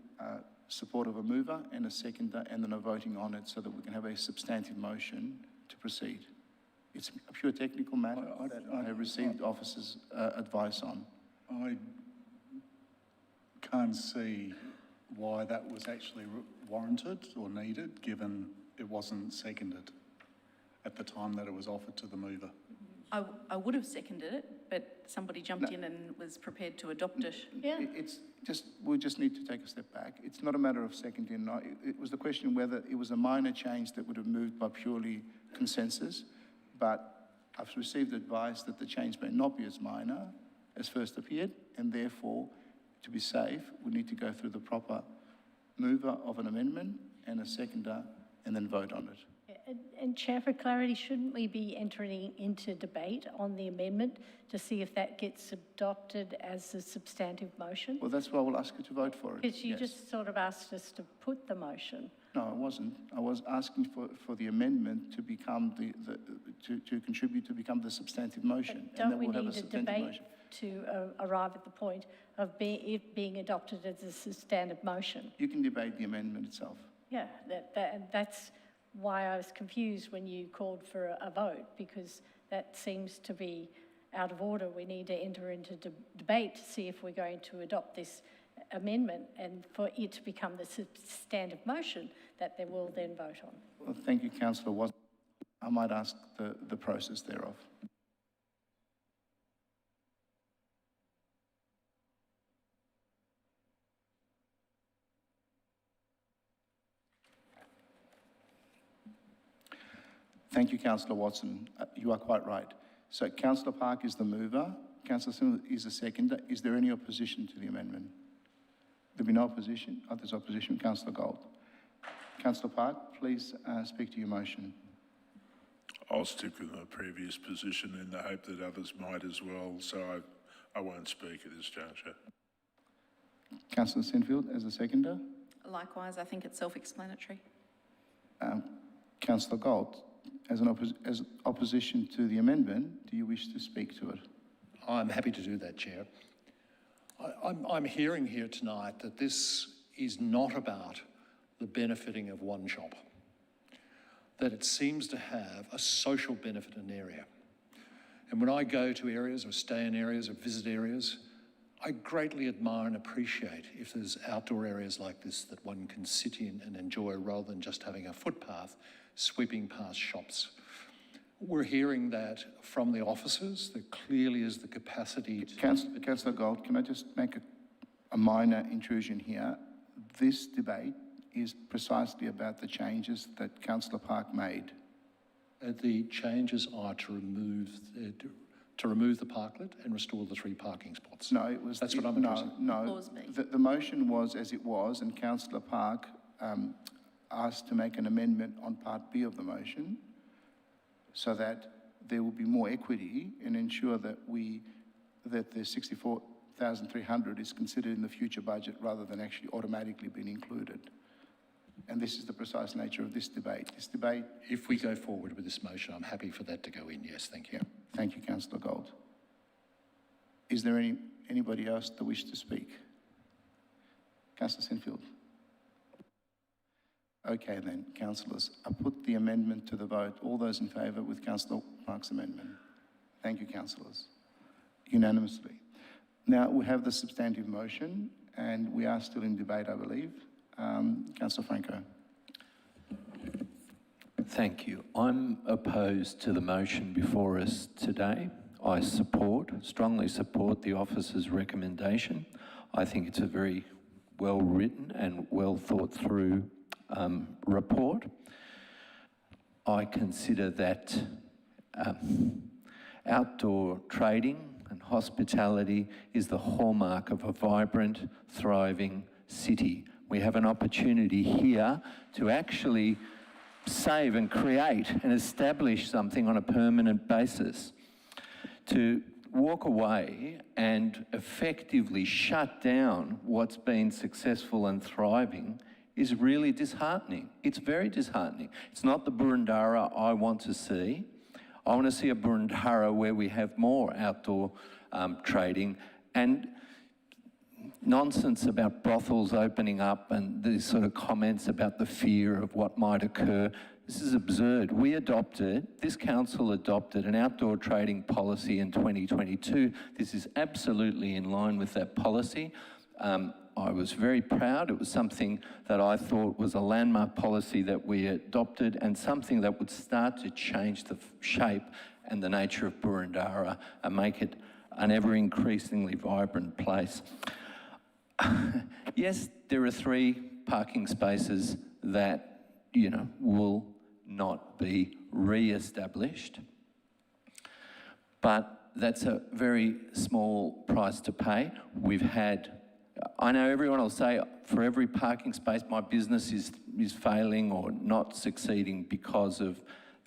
support of a mover and a seconder and then a voting on it so that we can have a substantive motion to proceed. It's a pure technical matter that I have received officers' advice on. I can't see why that was actually warranted or needed, given it wasn't seconded at the time that it was offered to the mover. I would have seconded it, but somebody jumped in and was prepared to adopt it. Yeah. We just need to take a step back. It's not a matter of seconding. No, it was the question whether it was a minor change that would have moved by purely consensus, but I've received advice that the change may not be as minor as first appeared, and therefore, to be safe, we need to go through the proper mover of an amendment and a seconder and then vote on it. And Chair, for clarity, shouldn't we be entering into debate on the amendment to see if that gets adopted as a substantive motion? Well, that's why I will ask you to vote for it. Because you yes. just sort of asked us to put the motion. No, I wasn't. I was asking for the amendment to become to contribute to become the substantive motion. But don't we need a debate to arrive at the point of it being adopted as a substantive motion? You can debate the amendment itself. Yeah, that's why I was confused when you called for a vote, because that seems to be out of order. We need to enter into debate to see if we're going to adopt this amendment and for it to become the substantive motion that they will then vote on. Well, thank you, Councillor Watson. I might ask the process thereof. Thank you, Councillor Watson. You are quite right. So Councillor Park is the mover. Councillor Simmons is the seconder. Is there any opposition to the amendment? There be no opposition? Oh, there's opposition. Councillor Gold. Councillor Park, please speak to your motion. I'll stick with my previous position in the hope that others might as well, so I won't speak at this juncture. Councillor Sinfield, as a seconder. Likewise, I think it's self-explanatory. Councillor Gold, as opposition to the amendment, do you wish to speak to it? I'm happy to do that, Chair. I'm hearing here tonight that this is not about the benefiting of one shop, that it seems to have a social benefit in an area. And when I go to areas or stay in areas or visit areas, I greatly admire and appreciate if there's outdoor areas like this that one can sit in and enjoy rather than just having a footpath sweeping past shops. We're hearing that from the officers, there clearly is the capacity to... Councillor Gold, can I just make a minor intrusion here? This debate is precisely about the changes that Councillor Park made. The changes are to remove the parklet and restore the 3 parking spots. No, it was... That's what I'm addressing. No, the motion was as it was, and Councillor Park asked to make an amendment on Part B of the motion so that there will be more equity and ensure that the 64,300 is considered in the future budget rather than actually automatically being included. And this is the precise nature of this debate. This debate... If we go forward with this motion, I'm happy for that to go in, yes, thank you. Thank you, Councillor Gold. Is there anybody else that wish to speak? Councillor Sinfield. Okay then, councillors, I put the amendment to the vote. All those in favour with Councillor Park's amendment? Thank you, councillors. Unanimously. Now we have the substantive motion and we are still in debate, I believe. Councillor Franco. Thank you. I'm opposed to the motion before us today. I strongly support the officer's recommendation. I think it's a very well written and well thought through report. I consider that outdoor trading and hospitality is the hallmark of a vibrant, thriving city. We have an opportunity here to actually save and create and establish something on a permanent basis. walk away and effectively shut down what's been successful and thriving is really disheartening. It's very disheartening. It's not the Burundara I want to see. I want to see a Burundara where we have more outdoor trading, and nonsense about brothels opening up and these sort of comments about the fear of what might occur. This is absurd. This council adopted an outdoor trading policy in 2022. This is absolutely in line with that policy. I was very proud. It was something that I thought was a landmark policy that we adopted, and something that would start to change the shape and the nature of Burundara and make it an ever increasingly vibrant place. Yes, there are 3 parking spaces that, will not be re-established, but that's a very small price to pay. I know everyone will say, for every parking space, my business is failing or not succeeding because of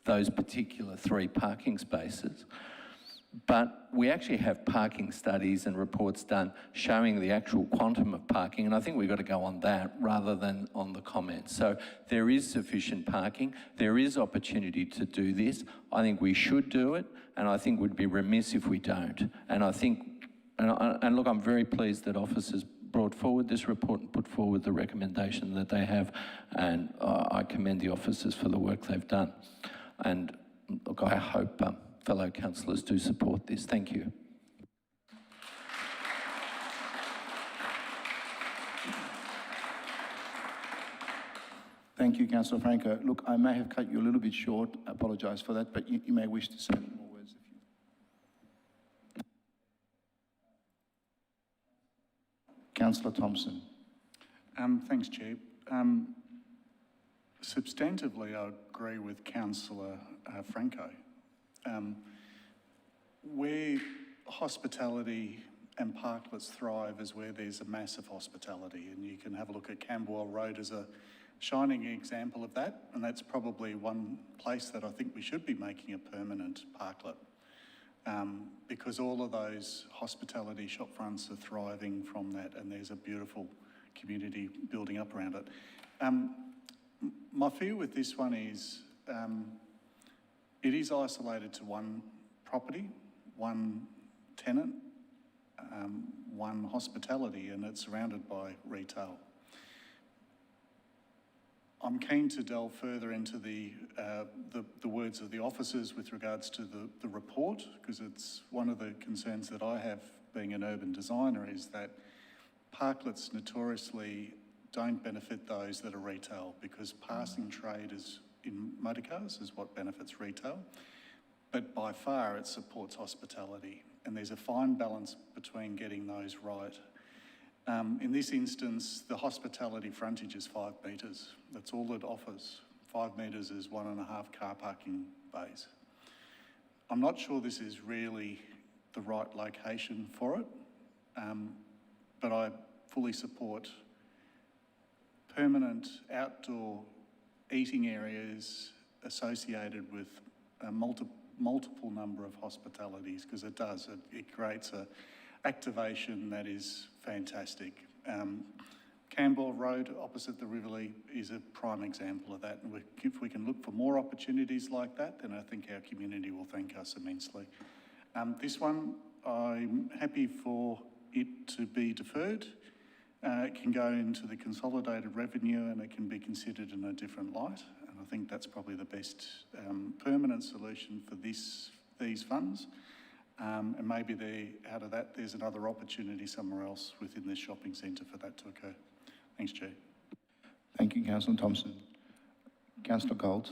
those particular 3 parking spaces. But we actually have parking studies and reports done showing the actual quantum of parking, and I think we've got to go on that rather than on the comments. So there is sufficient parking. There is opportunity to do this. I think we should do it, and I think we'd be remiss if we don't. And I think, and look, I'm very pleased that officers brought forward this report and put forward the recommendation that they have, and I commend the officers for the work they've done. And look, I hope fellow councillors do support this. Thank you. Thank you, Councillor Franco. Look, I may have cut you a little bit short. I apologise for that, but you may wish to say more words if you... Councillor Thompson. Thanks, Chair. Substantively, I agree with Councillor Franco. Where hospitality and parklets thrive is where there's a massive hospitality, and you can have a look at Camberwell Road as a shining example of that, and that's probably one place that I think we should be making a permanent parklet, because all of those hospitality shop fronts are thriving from that, and there's a beautiful community building up around it. My fear with this one is it is isolated to one property, one tenant, one hospitality, and it's surrounded by retail. I'm keen to delve further into the words of the officers with regards to the report, because it's one of the concerns that I have being an urban designer is that parklets notoriously don't benefit those that are retail, because passing trade in motor cars is what benefits retail, but by far it supports hospitality, and there's a fine balance between getting those right. In this instance, the hospitality frontage is 5 metres. That's all it offers. 5 metres is 1.5 car parking bays. I'm not sure this is really the right location for it, but I fully support permanent outdoor eating areas associated with a multiple number of hospitalities, because it creates a activation that is fantastic. Campbell Road opposite the Riverlea is a prime example of that, and if we can look for more opportunities like that, then I think our community will thank us immensely. This one, I'm happy for it to be deferred. It can go into the consolidated revenue, and it can be considered in a different light, and I think that's probably the best permanent solution for these funds. And maybe out of that, there's another opportunity somewhere else within this shopping centre for that to occur. Thanks, Chair. Thank you, Councillor Thompson. Councillor Gold.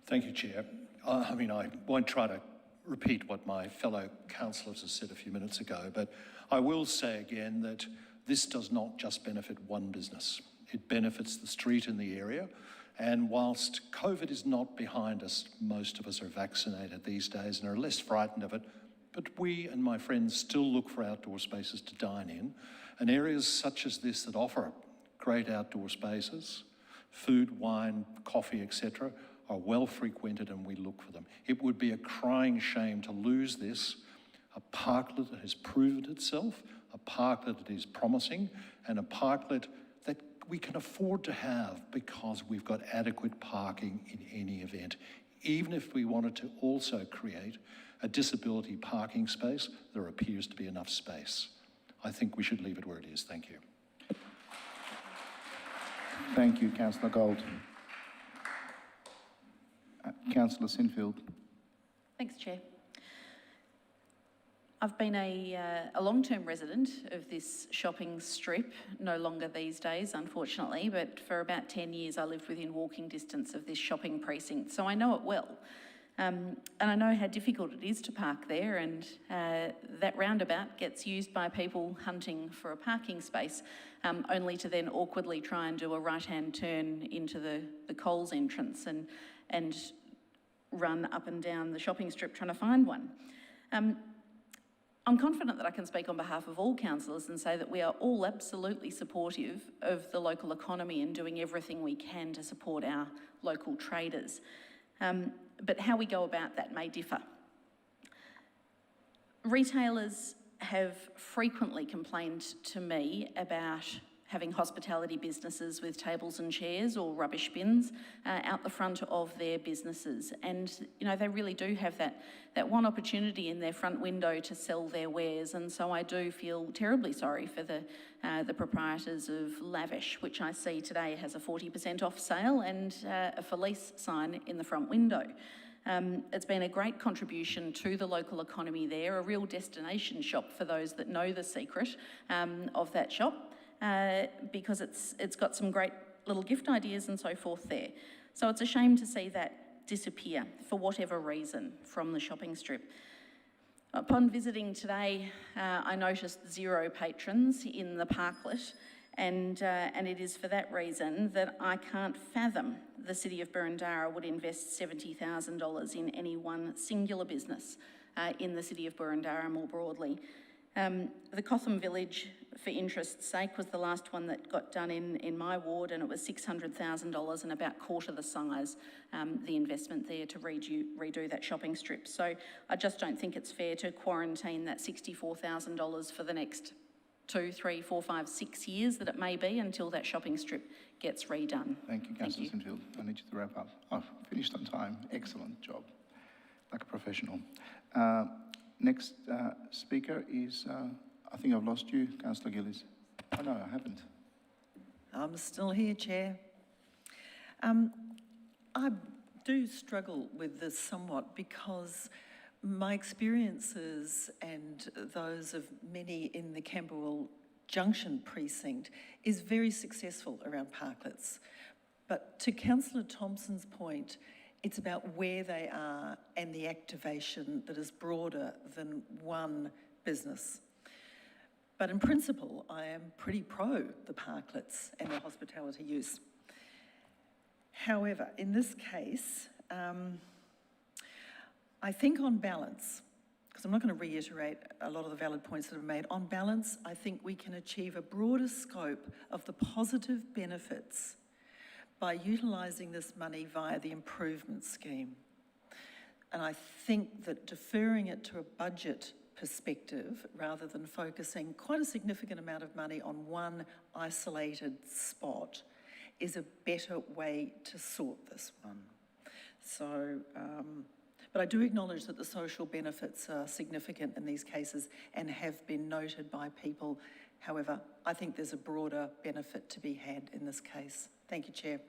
Thank you, Chair. I won't try to repeat what my fellow councillors have said a few minutes ago, but I will say again that this does not just benefit one business. It benefits the street in the area. And whilst COVID is not behind us, most of us are vaccinated these days and are less frightened of it, but we and my friends still look for outdoor spaces to dine in, and areas such as this that offer great outdoor spaces, food, wine, coffee, etc., are well frequented, and we look for them. It would be a crying shame to lose this a parklet that has proven itself, a parklet that is promising, and a parklet that we can afford to have because we've got adequate parking in any event. Even if we wanted to also create a disability parking space, there appears to be enough space. I think we should leave it where it is. Thank you. Thank you, Councillor Gold. Councillor Sinfield. Thanks, Chair. I've been a long-term resident of this shopping strip, no longer these days, unfortunately, but for about 10 years I lived within walking distance of this shopping precinct, so I know it well. And I know how difficult it is to park there, and that roundabout gets used by people hunting for a parking space, only to then awkwardly try and do a right-hand turn into the Coles entrance and run up and down the shopping strip trying to find one. I'm confident that I can speak on behalf of all councillors and say that we are all absolutely supportive of the local economy and doing everything we can to support our local traders. But how we go about that may differ. Retailers have frequently complained to me about having hospitality businesses with tables and chairs or rubbish bins out the front of their businesses. And, you know, they really do have that one opportunity in their front window to sell their wares. And so I do feel terribly sorry for the proprietors of Lavish, which I see today has a 40% off sale and a for lease sign in the front window. It's been a great contribution to the local economy there, a real destination shop for those that know the secret of that shop. Because it's got some great little gift ideas and so forth there. So it's a shame to see that disappear for whatever reason from the shopping strip. Upon visiting today, I noticed 0 patrons in the parklet, and it is for that reason that I can't fathom the City of Burundara would invest $70,000 in any one singular business in the City of Burundara more broadly. The Cotham Village, for interest's sake, was the last one that got done in my ward, and it was $600,000 and about quarter the size, the investment there to redo that shopping strip. So I just don't think it's fair to quarantine that $64,000 for the next 2, 3, 4, 5, 6 years that it may be until that shopping strip gets redone. Thank you, Councillor Sinfield. I need you to wrap up. Oh, finished on time. Excellent job. Like a professional. Next speaker is, I think I've lost you, Councillor Gillies. Oh no, I haven't. I'm still here, Chair. I do struggle with this somewhat because my experiences and those of many in the Camberwell Junction precinct is very successful around parklets. But to Councillor Thompson's point, it's about where they are and the activation that is broader than one business. But in principle, I am pretty pro the parklets and their hospitality use. However, in this case, I think on balance, because I'm not going to reiterate a lot of the valid points that I've made, on balance, I think we can achieve a broader scope of the positive benefits by utilising this money via the improvement scheme. And I think that deferring it to a budget perspective, rather than focusing quite a significant amount of money on one isolated spot, is a better way to sort this one. So, but I do acknowledge that the social benefits are significant in these cases and have been noted by people. However, I think there's a broader benefit to be had in this case. Thank you, Chair.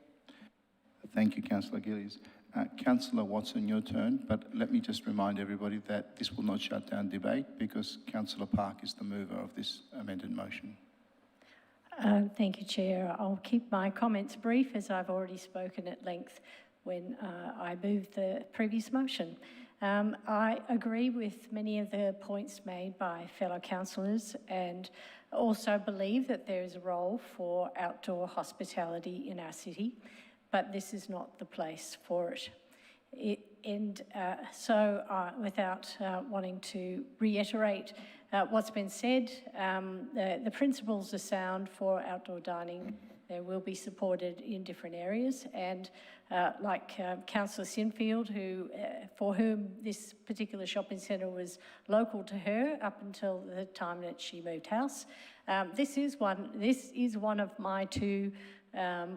Thank you, Councillor Gillies. Councillor Watson, your turn, but let me just remind everybody that this will not shut down debate because Councillor Park is the mover of this amended motion. Thank you, Chair. I'll keep my comments brief as I've already spoken at length when I moved the previous motion. I agree with many of the points made by fellow councillors and also believe that there is a role for outdoor hospitality in our city, but this is not the place for it. Without wanting to reiterate what's been said, the principles are sound for outdoor dining They will be supported in different areas, and like Councillor Sinfield, for whom this particular shopping centre was local to her up until the time that she moved house. This is one of my two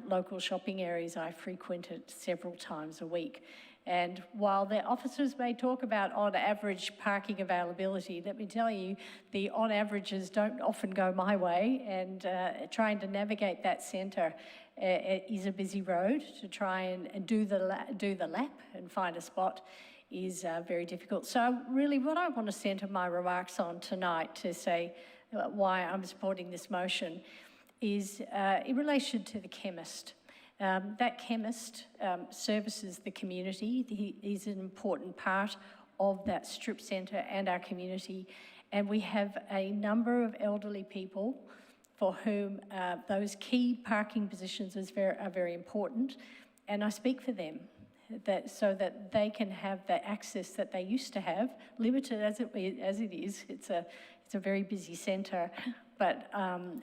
local shopping areas I frequented several times a week. And while the officers may talk about on average parking availability, let me tell you, the on averages don't often go my way, and trying to navigate that centre is a busy road. To try and do the lap and find a spot is very difficult. So really what I want to centre my remarks on tonight to say why I'm supporting this motion is in relation to the chemist. That chemist services the community. He is an important part of that strip centre and our community. And we have a number of elderly people for whom those key parking positions are very important. And I speak for them, so that they can have the access that they used to have, limited as it is. It's a very busy centre. But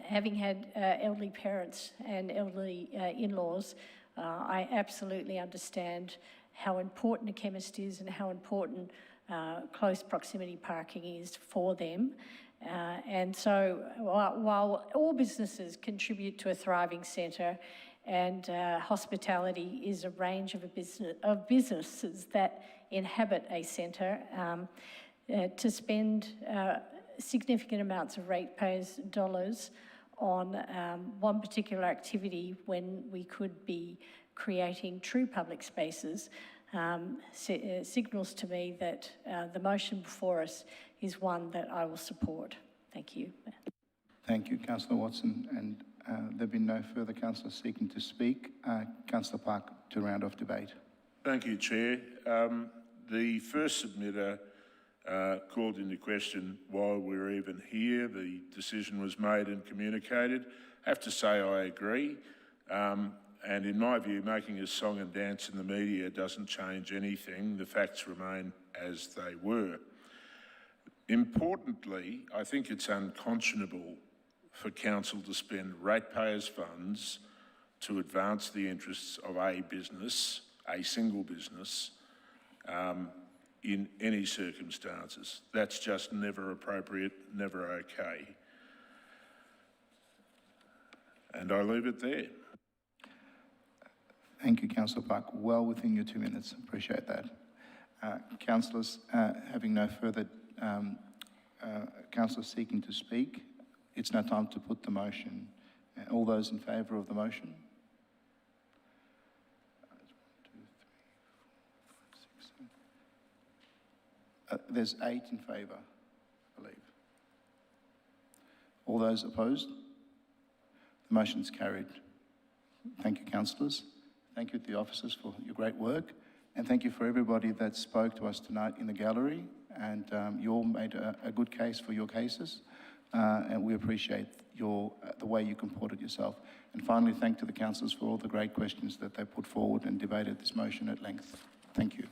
having had elderly parents and elderly in-laws, I absolutely understand how important a chemist is and how important close proximity parking is for them. And so while all businesses contribute to a thriving centre, and hospitality is a range of businesses that inhabit a centre, to spend significant amounts of ratepayers' dollars on one particular activity when we could be creating true public spaces signals to me that the motion before us is one that I will support. Thank you. Thank you, Councillor Watson. And there have been no further councillors seeking to speak. Councillor Park, to round off debate. Thank you, Chair. The first submitter called into question why we're even here. The decision was made and communicated. I have to say I agree. And in my view, making a song and dance in the media doesn't change anything. The facts remain as they were. Importantly, I think it's unconscionable for council to spend ratepayers' funds to advance the interests of a business, a single business, in any circumstances. That's just never appropriate, never okay. And I leave it there. Thank you, Councillor Park. Well within your 2 minutes. Appreciate that. Councillors, having no further councillors seeking to speak, it's now time to put the motion. All those in favour of the motion? 1, 2, 3, 4, 5, 6, 7. There's 8 in favour, I believe. All those opposed? The motion's carried. Thank you, councillors. Thank you to the officers for your great work. And thank you for everybody that spoke to us tonight in the gallery. And you all made a good case for your cases. And we appreciate the way you comported yourself. And finally, thank to the councillors for all the great questions that they put forward and debated this motion at length. Thank you.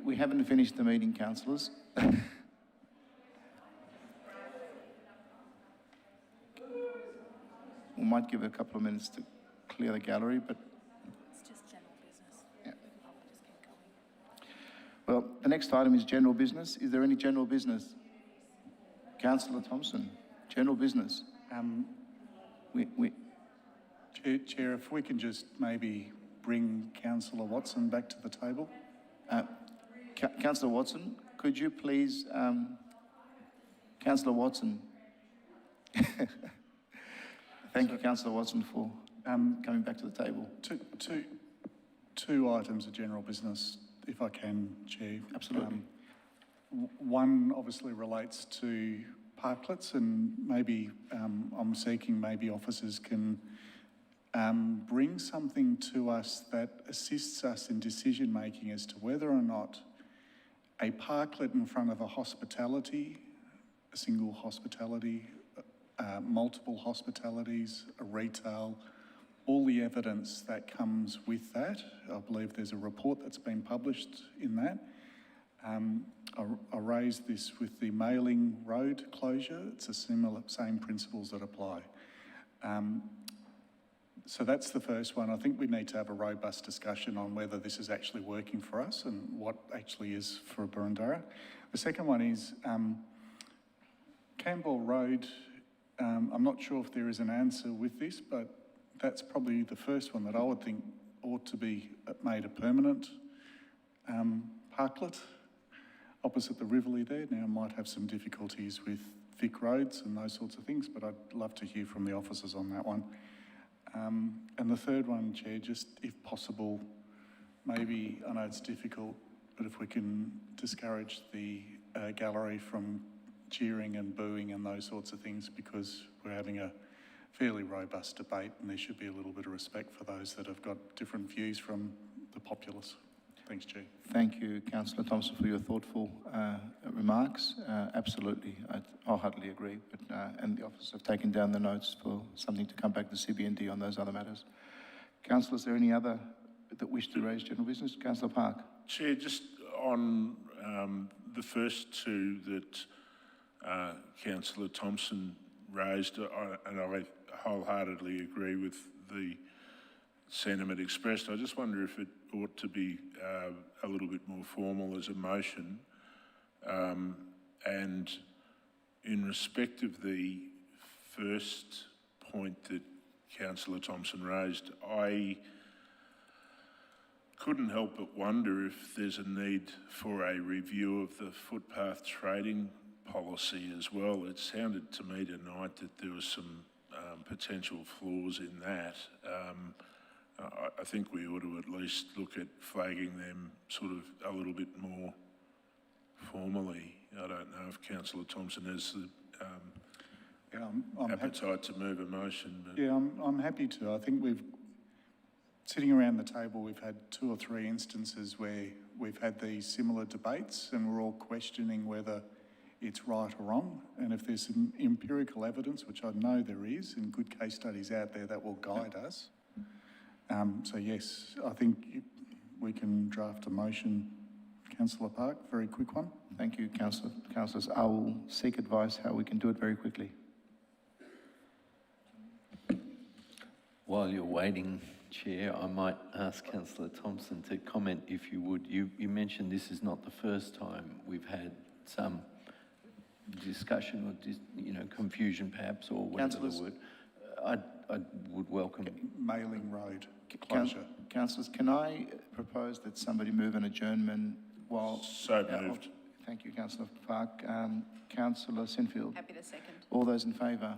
We haven't finished the meeting, councillors. We might give it a couple of minutes to clear the gallery, but... It's just general business. Yeah. Well, the next item is general business. Is there any general business? Councillor Thompson, general business. Chair, if we can just maybe bring Councillor Watson back to the table. Councillor Watson, could you please... Councillor Watson. Thank you, Councillor Watson, for coming back to the table. Two items of general business, if I can, Chair. Absolutely. One obviously relates to parklets, and maybe I'm seeking maybe officers can bring something to us that assists us in decision-making as to whether or not a parklet in front of a hospitality, a single hospitality, multiple hospitalities, a retail, all the evidence that comes with that. I believe there's a report that's been published in that. I raised this with the Mailing Road closure. It's a same principles that apply. So that's the first one. I think we need to have a robust discussion on whether this is actually working for us and what actually is for Burundara. The second one is Campbell Road. I'm not sure if there is an answer with this, but that's probably the first one that I would think ought to be made a permanent parklet opposite the Rivoli there. Now, I might have some difficulties with Vic roads and those sorts of things, but I'd love to hear from the officers on that one. And the third one, Chair, just if possible, maybe, I know it's difficult, but if we can discourage the gallery from cheering and booing and those sorts of things, because we're having a fairly robust debate and there should be a little bit of respect for those that have got different views from the populace. Thanks, Chair. Thank you, Councillor Thompson, for your thoughtful remarks. Absolutely, I wholeheartedly agree. And the officers have taken down the notes for something to come back to CBND on those other matters. Councillor, is there any other that wish to raise general business? Councillor Park. Chair, just on the first two that Councillor Thompson raised, and I wholeheartedly agree with the sentiment expressed. I just wonder if it ought to be a little bit more formal as a motion. And in respect of the first point that Councillor Thompson raised, I couldn't help but wonder if there's a need for a review of the footpath trading policy as well. It sounded to me tonight that there was some potential flaws in that. I think we ought to at least look at flagging them sort of a little bit more formally. I don't know if Councillor Thompson has the appetite to move a motion. But yeah, I'm happy to. I think sitting around the table, we've had 2 or 3 instances where we've had these similar debates and we're all questioning whether it's right or wrong. And if there's some empirical evidence, which I know there is, and good case studies out there that will guide us. So yes, I think we can draft a motion. Councillor Park, very quick one. Thank you, Councillors. I will seek advice how we can do it very quickly. While you're waiting, Chair, I might ask Councillor Thompson to comment, if you would. You mentioned this is not the first time we've had some discussion or confusion perhaps, or whatever the word. I would welcome Mailing Road closure. Councillors, can I propose that somebody move an adjournment while... So moved. Thank you, Councillor Park. Councillor Sinfield. Happy to second. All those in favour?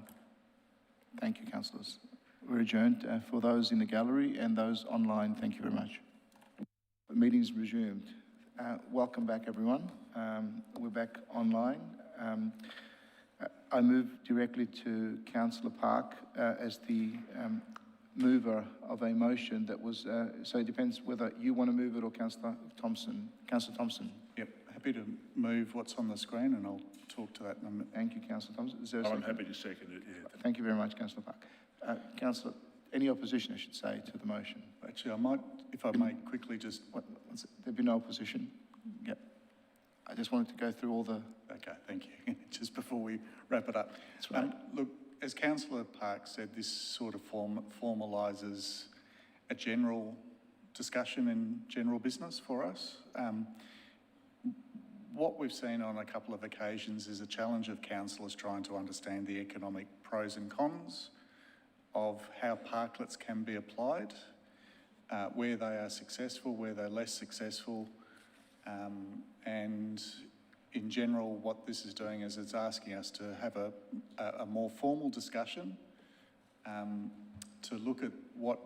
Thank you, councillors. We're adjourned. For those in the gallery and those online, thank you very much. The meeting is resumed. Welcome back, everyone. We're back online. I move directly to Councillor Park as the mover of a motion that was, so it depends whether you want to move it or Councillor Thompson. Councillor Thompson. Yep, happy to move what's on the screen and I'll talk to that in a minute. Thank you, Councillor Thompson. Is there a I'm second? happy to second it, yeah. Thank you very much, Councillor Park. Councillor, any opposition, I should say, to the motion? Actually, I might, if I may quickly just... There'd be no opposition? Yep. I just wanted to go through all the... Okay, thank you. Just before we wrap it up. That's right. Look, as Councillor Park said, this sort of formalises a general discussion in general business for us. What we've seen on a couple of occasions is a challenge of councillors trying to understand the economic pros and cons of how parklets can be applied, where they are successful, where they're less successful, and in general, what this is doing is it's asking us to have a more formal discussion to look at what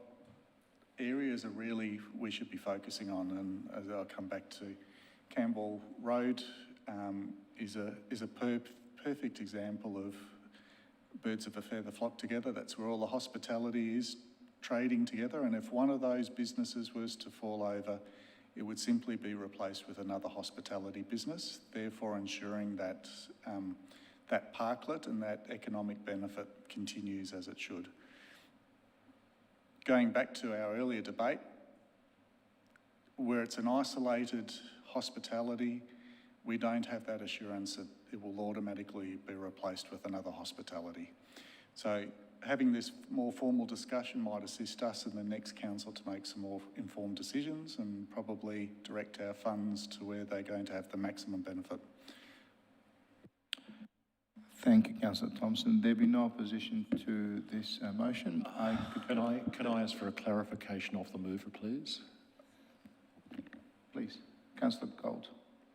areas are really we should be focusing on. And as I'll come back to, Campbell Road is a perfect example of birds of a feather flock together. That's where all the hospitality is trading together, and if one of those businesses was to fall over, it would simply be replaced with another hospitality business, therefore ensuring that that parklet and that economic benefit continues as it should. Going back to our earlier debate, where it's an isolated hospitality, we don't have that assurance that it will automatically be replaced with another hospitality. So having this more formal discussion might assist us in the next council to make some more informed decisions and probably direct our funds to where they're going to have the maximum benefit. Thank you, Councillor Thompson. There be no opposition to this motion. Can I ask for a clarification of the mover, please? Please. Councillor Gold.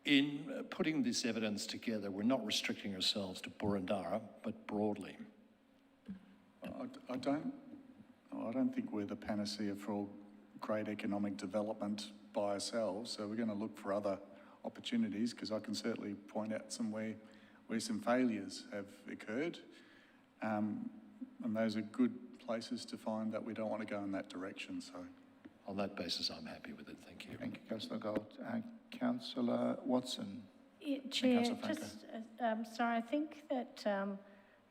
In putting this evidence together, we're not restricting ourselves to Boroondara, but broadly. I don't think we're the panacea for all great economic development by ourselves, so we're going to look for other opportunities, because I can certainly point out somewhere where some failures have occurred, and those are good places to find that we don't want to go in that direction. So, on that basis, I'm happy with it. Thank you. Thank you, Councillor Gold. Councillor Watson. Chair, Councillor Franco. sorry, I think that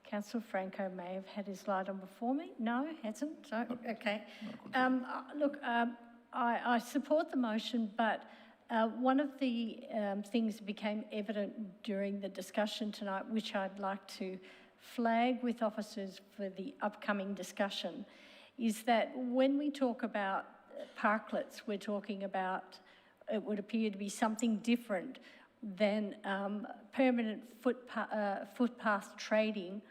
Councillor Franco may have had his light on before me. No, hasn't? So, okay. Look, I support the motion, but one of the things that became evident during the discussion tonight, which I'd like to flag with officers for the upcoming discussion, is that when we talk about parklets, we're talking about, it would appear to be something different than permanent footpath trading,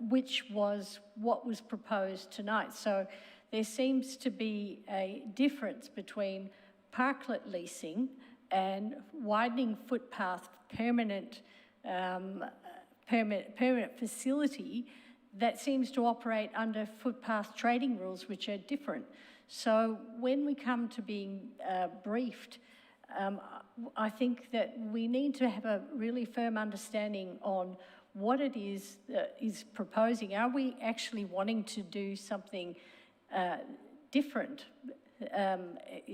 which was what was proposed tonight. So there seems to be a difference between parklet leasing and widening footpath permanent facility that seems to operate under footpath trading rules, which are different. So when we come to being briefed, I think that we need to have a really firm understanding on what it is that is proposing. Are we actually wanting to do something different,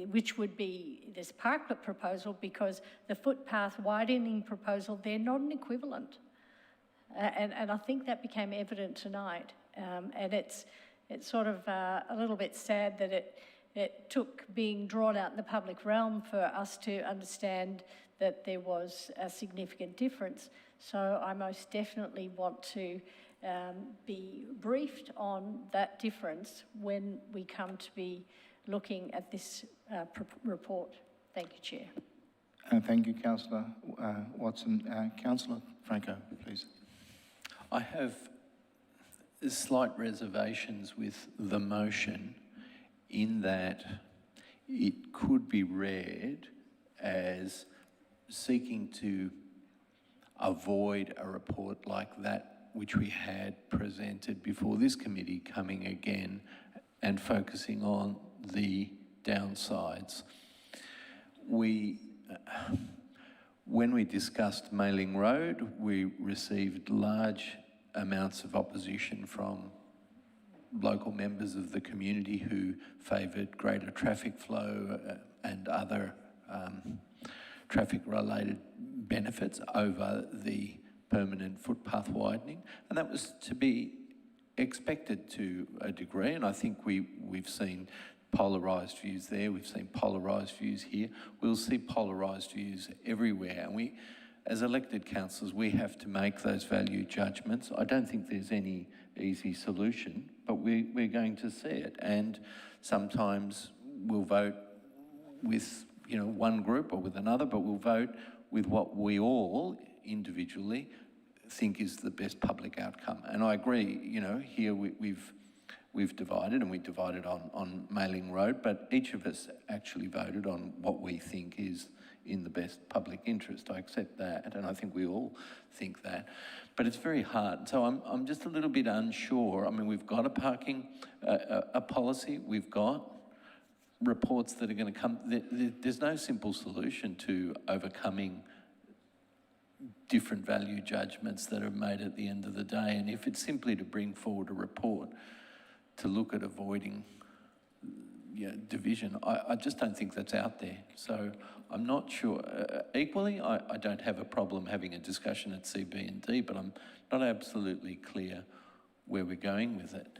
which would be this parklet proposal, because the footpath widening proposal, they're not an equivalent. And I think that became evident tonight. And it's sort of a little bit sad that it took being drawn out in the public realm for us to understand that there was a significant difference. So I most definitely want to be briefed on that difference when we come to be looking at this report. Thank you, Chair. Thank you, Councillor Watson. Councillor Franco, please. I have slight reservations with the motion in that it could be read as seeking to avoid a report like that which we had presented before this committee coming again and focusing on the downsides. When we discussed Mailing Road, we received large amounts of opposition from local members of the community who favoured greater traffic flow and other traffic-related benefits over the permanent footpath widening, and that was to be expected to a degree, and I think we've seen polarised views there, we've seen polarised views here, we'll see polarised views everywhere, and we, as elected councillors, we have to make those value judgments. I don't think there's any easy solution, but we're going to see it, and sometimes we'll vote with one group or with another, but we'll vote with what we all individually think is the best public outcome. And I agree, here we've divided, and we divided on Mailing Road, but each of us actually voted on what we think is in the best public interest. I accept that, and I think we all think that. But it's very hard. So I'm just a little bit unsure. I mean, we've got a parking a policy, we've got reports that are going to come. There's no simple solution to overcoming different value judgments that are made at the end of the day. And if it's simply to bring forward a report to look at avoiding division. I just don't think that's out there. So I'm not sure. Equally, I don't have a problem having a discussion at CB&D, but I'm not absolutely clear where we're going with it.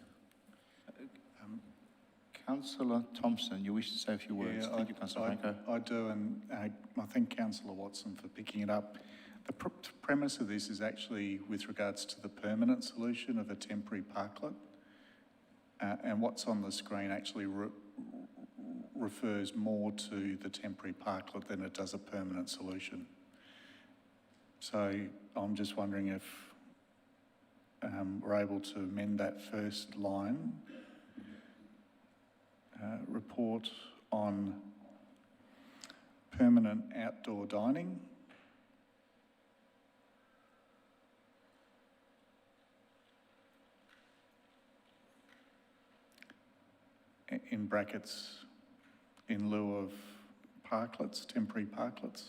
Councillor Thompson, you wish to say a few words? Yeah, Thank you, Councillor Franco. I do, and I thank Councillor Watson for picking it up. The premise of this is actually with regards to the permanent solution of a temporary parklet. And what's on the screen actually refers more to the temporary parklet than it does a permanent solution. So I'm just wondering if we're able to amend that first line. Report on permanent outdoor dining. In brackets, in lieu of parklets, temporary parklets.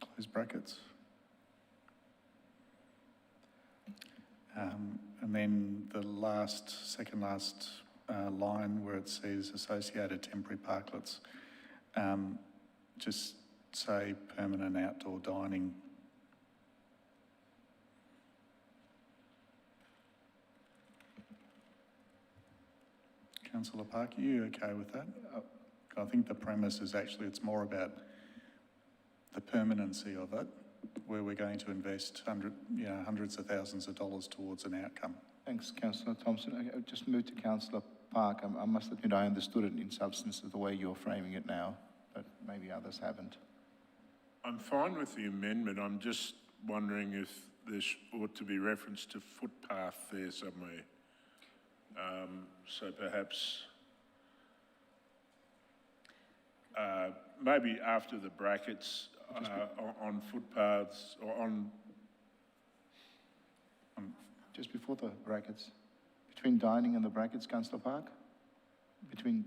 Close brackets. And then the second last line where it says associated temporary parklets, just say permanent outdoor dining. Councillor Parker, are you okay with that? I think the premise is actually it's more about the permanency of it, where we're going to invest hundreds of thousands of dollars towards an outcome. Thanks, Councillor Thompson. I'll just move to Councillor Park. I must admit I understood it in substance of the way you're framing it now, but maybe others haven't. I'm fine with the amendment. I'm just wondering if there ought to be reference to footpath there somewhere. So perhaps maybe after the brackets on footpaths or on... Just before the brackets. Between dining and the brackets, Councillor Park? Between...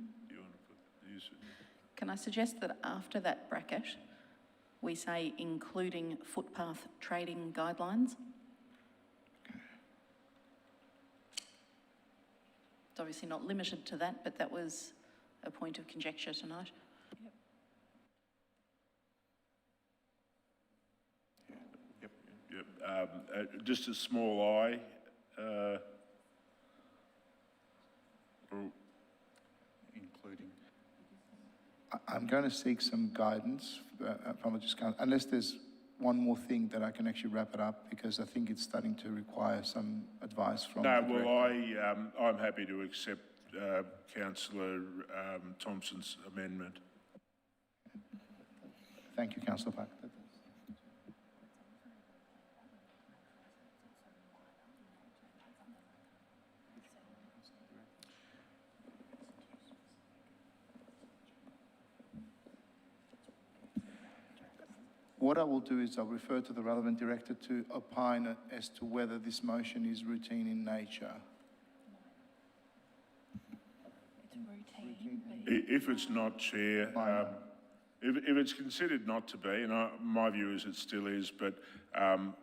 Can I suggest that after that bracket, we say including footpath trading guidelines? It's obviously not limited to that, but that was a point of conjecture tonight. Just a small I. Including. I'm going to seek some guidance from the unless there's one more thing that I can actually wrap it up, because I think it's starting to require some advice from the director. I'm happy to accept Councillor Thompson's amendment. Thank you, Councillor Park. What I will do is I'll refer to the relevant director to opine as to whether this motion is routine in nature. If it's not, Chair, if it's considered not to be, and my view is it still is, but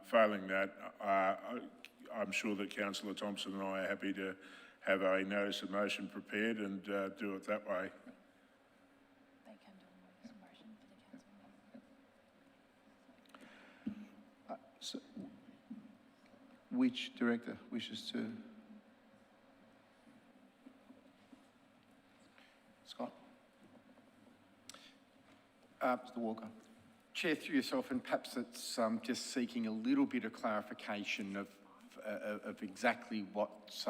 failing that, I'm sure that Councillor Thompson and I are happy to have a notice of motion prepared and do it that way. So, which director wishes to? Scott? Mr. Walker. Chair, through yourself, and perhaps it's just seeking a little bit of clarification of exactly what's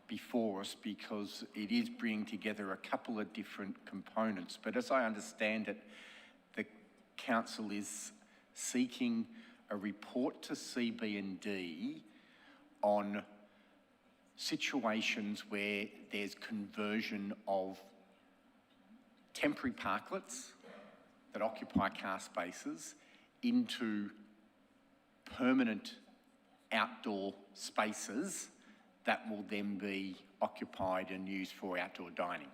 before us, because it is bringing together a couple of different components. But as I understand it, the council is seeking a report to CB&D on situations where there's conversion of temporary parklets that occupy car spaces into permanent outdoor spaces that will then be occupied and used for outdoor dining.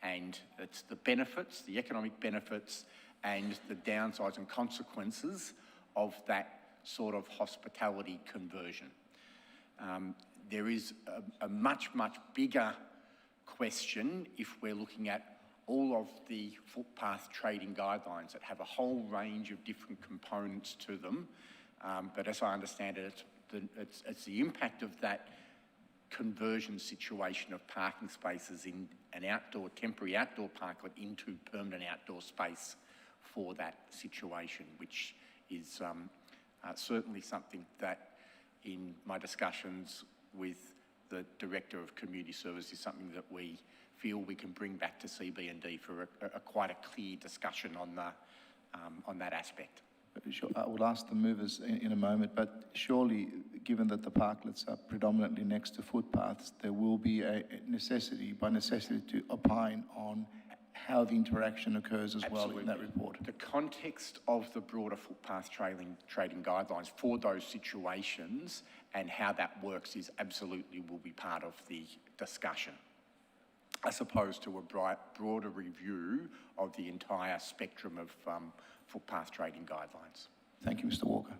And it's the benefits, the economic benefits, and the downsides and consequences of that sort of hospitality conversion. there is a much, much bigger question if we're looking at all of the footpath trading guidelines that have a whole range of different components to them. But as I understand it, it's the impact of that conversion situation of parking spaces in an temporary outdoor parklet into permanent outdoor space for that situation, which is certainly something that in my discussions with the Director of Community Services is something that we feel we can bring back to CB&D for quite a clear discussion on that aspect. Sure, I will ask the movers in a moment, but surely, given that the parklets are predominantly next to footpaths, there will be a necessity to opine on how the interaction occurs as well in that report. The context of the broader footpath trading guidelines for those situations and how that works is absolutely will be part of the discussion, as opposed to a broader review of the entire spectrum of footpath trading guidelines. Thank you, Mr. Walker.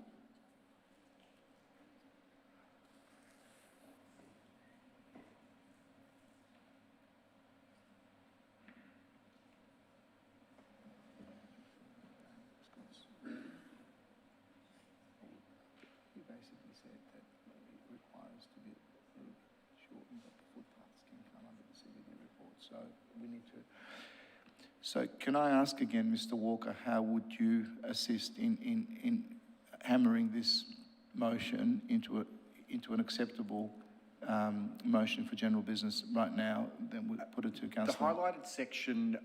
He basically said that it requires to be shortened, but the footpaths can come under the CBD report. So we need to. So can I ask again, Mr. Walker, how would you assist in hammering this motion into an acceptable motion for general business right now? Then we'll put it to council. The highlighted section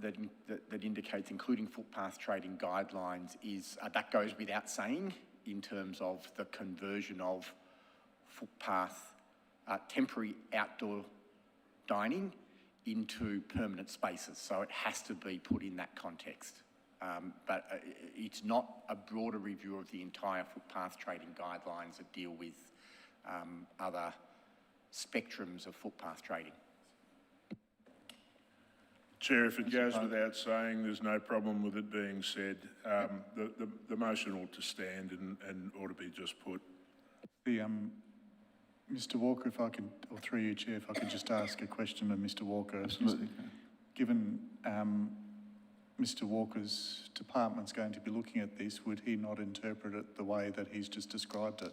that indicates including footpath trading guidelines is that goes without saying in terms of the conversion of footpath temporary outdoor dining into permanent spaces. So it has to be put in that context. But it's not a broader review of the entire footpath trading guidelines that deal with other spectrums of footpath trading. Chair, if it goes without saying, there's no problem with it being said. The motion ought to stand and ought to be just put. Mr. Walker, if I could, or through you, Chair, if I could just ask a question of Mr. Walker. Absolutely. Given Mr. Walker's department's going to be looking at this, would he not interpret it the way that he's just described it,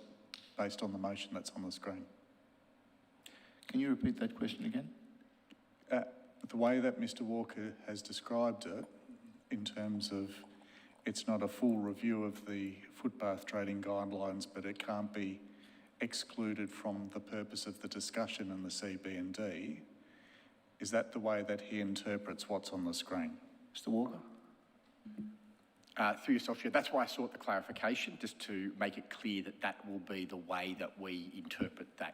based on the motion that's on the screen? Can you repeat that question again? The way that Mr. Walker has described it, in terms of it's not a full review of the footpath trading guidelines, but it can't be excluded from the purpose of the discussion in the CB&D, is that the way that he interprets what's on the screen? Mr. Walker? Through yourself, Chair, that's why I sought the clarification, just to make it clear that that will be the way that we interpret that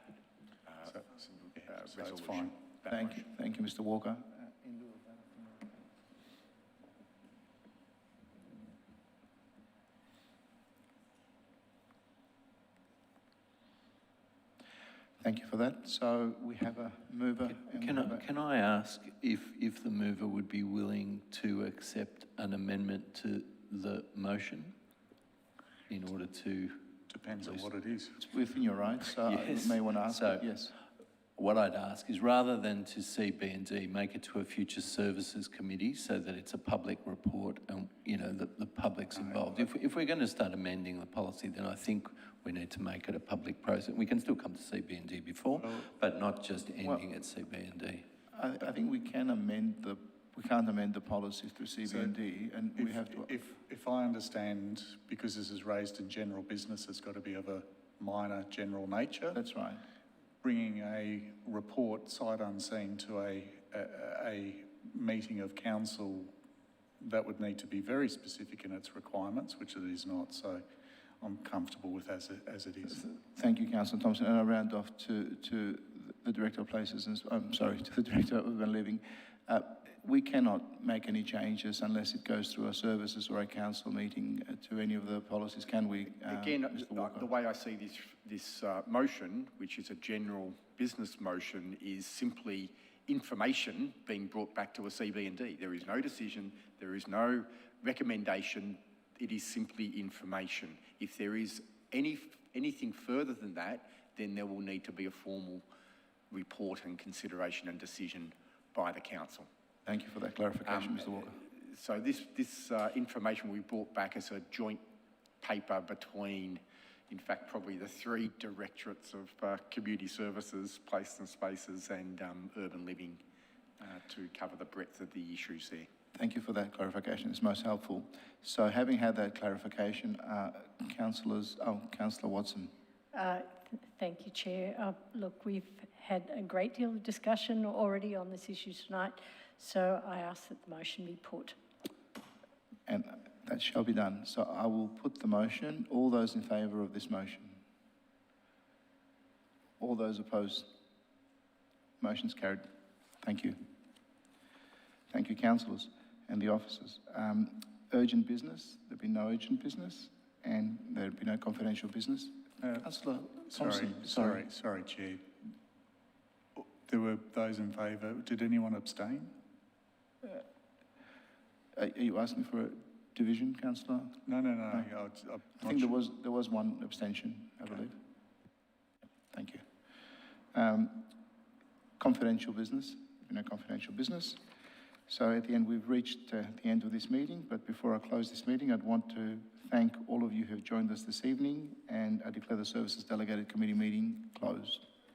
resolution. That's fine. Thank you, Mr. Walker. Thank you for that. So we have a mover. Can I ask if the mover would be willing to accept an amendment to the motion in order to... Depends on what it is. It's within your rights, so Yes. you may want to ask So, it, yes. What I'd ask is, rather than to CB&D, make it to a future services committee so that it's a public report and, you know, the public's involved. If we're going to start amending the policy, then I think we need to make it a public process. We can still come to CB&D before, but not just ending at CB&D. I think we can we can't amend the policy through CB&D, and we have to... If I understand, because this is raised in general business, it's got to be of a minor general nature. That's right. Bringing a report sight unseen to a meeting of council, that would need to be very specific in its requirements, which it is not. So I'm comfortable with as it is. Thank you, Councillor Thompson. And I'll round off to the Director of Places, and I'm sorry, to the Director of Urban Living. We cannot make any changes unless it goes through a services or a council meeting to any of the policies, can we? Again, Mr. Walker? the way I see this motion, which is a general business motion, is simply information being brought back to a CB&D. There is no decision, there is no recommendation, it is simply information. If there is anything further than that, then there will need to be a formal report and consideration and decision by the council. Thank you for that clarification, Mr. Walker. So this information we brought back as a joint paper between, in fact, probably the three directorates of community services, place and spaces and urban living to cover the breadth of the issues there. Thank you for that clarification. It's most helpful. So having had that clarification, Councillor Watson. Thank you, Chair. Look, we've had a great deal of discussion already on this issue tonight, so I ask that the motion be put. And that shall be done. So I will put the motion. All those in favour of this motion? All those opposed? Motion's carried. Thank you. Thank you, councillors and the officers. Urgent business, there'd be no urgent business and there'd be no confidential business. Councillor Thompson. Sorry, Chair. There were those in favour. Did anyone abstain? Are you asking for a division, Councillor? No. I think there was one abstention, I believe. Thank you. Confidential business, no confidential business. So at the end, we've reached the end of this meeting, but before I close this meeting, I'd want to thank all of you who have joined us this evening, and I declare the Services Delegated Committee meeting closed.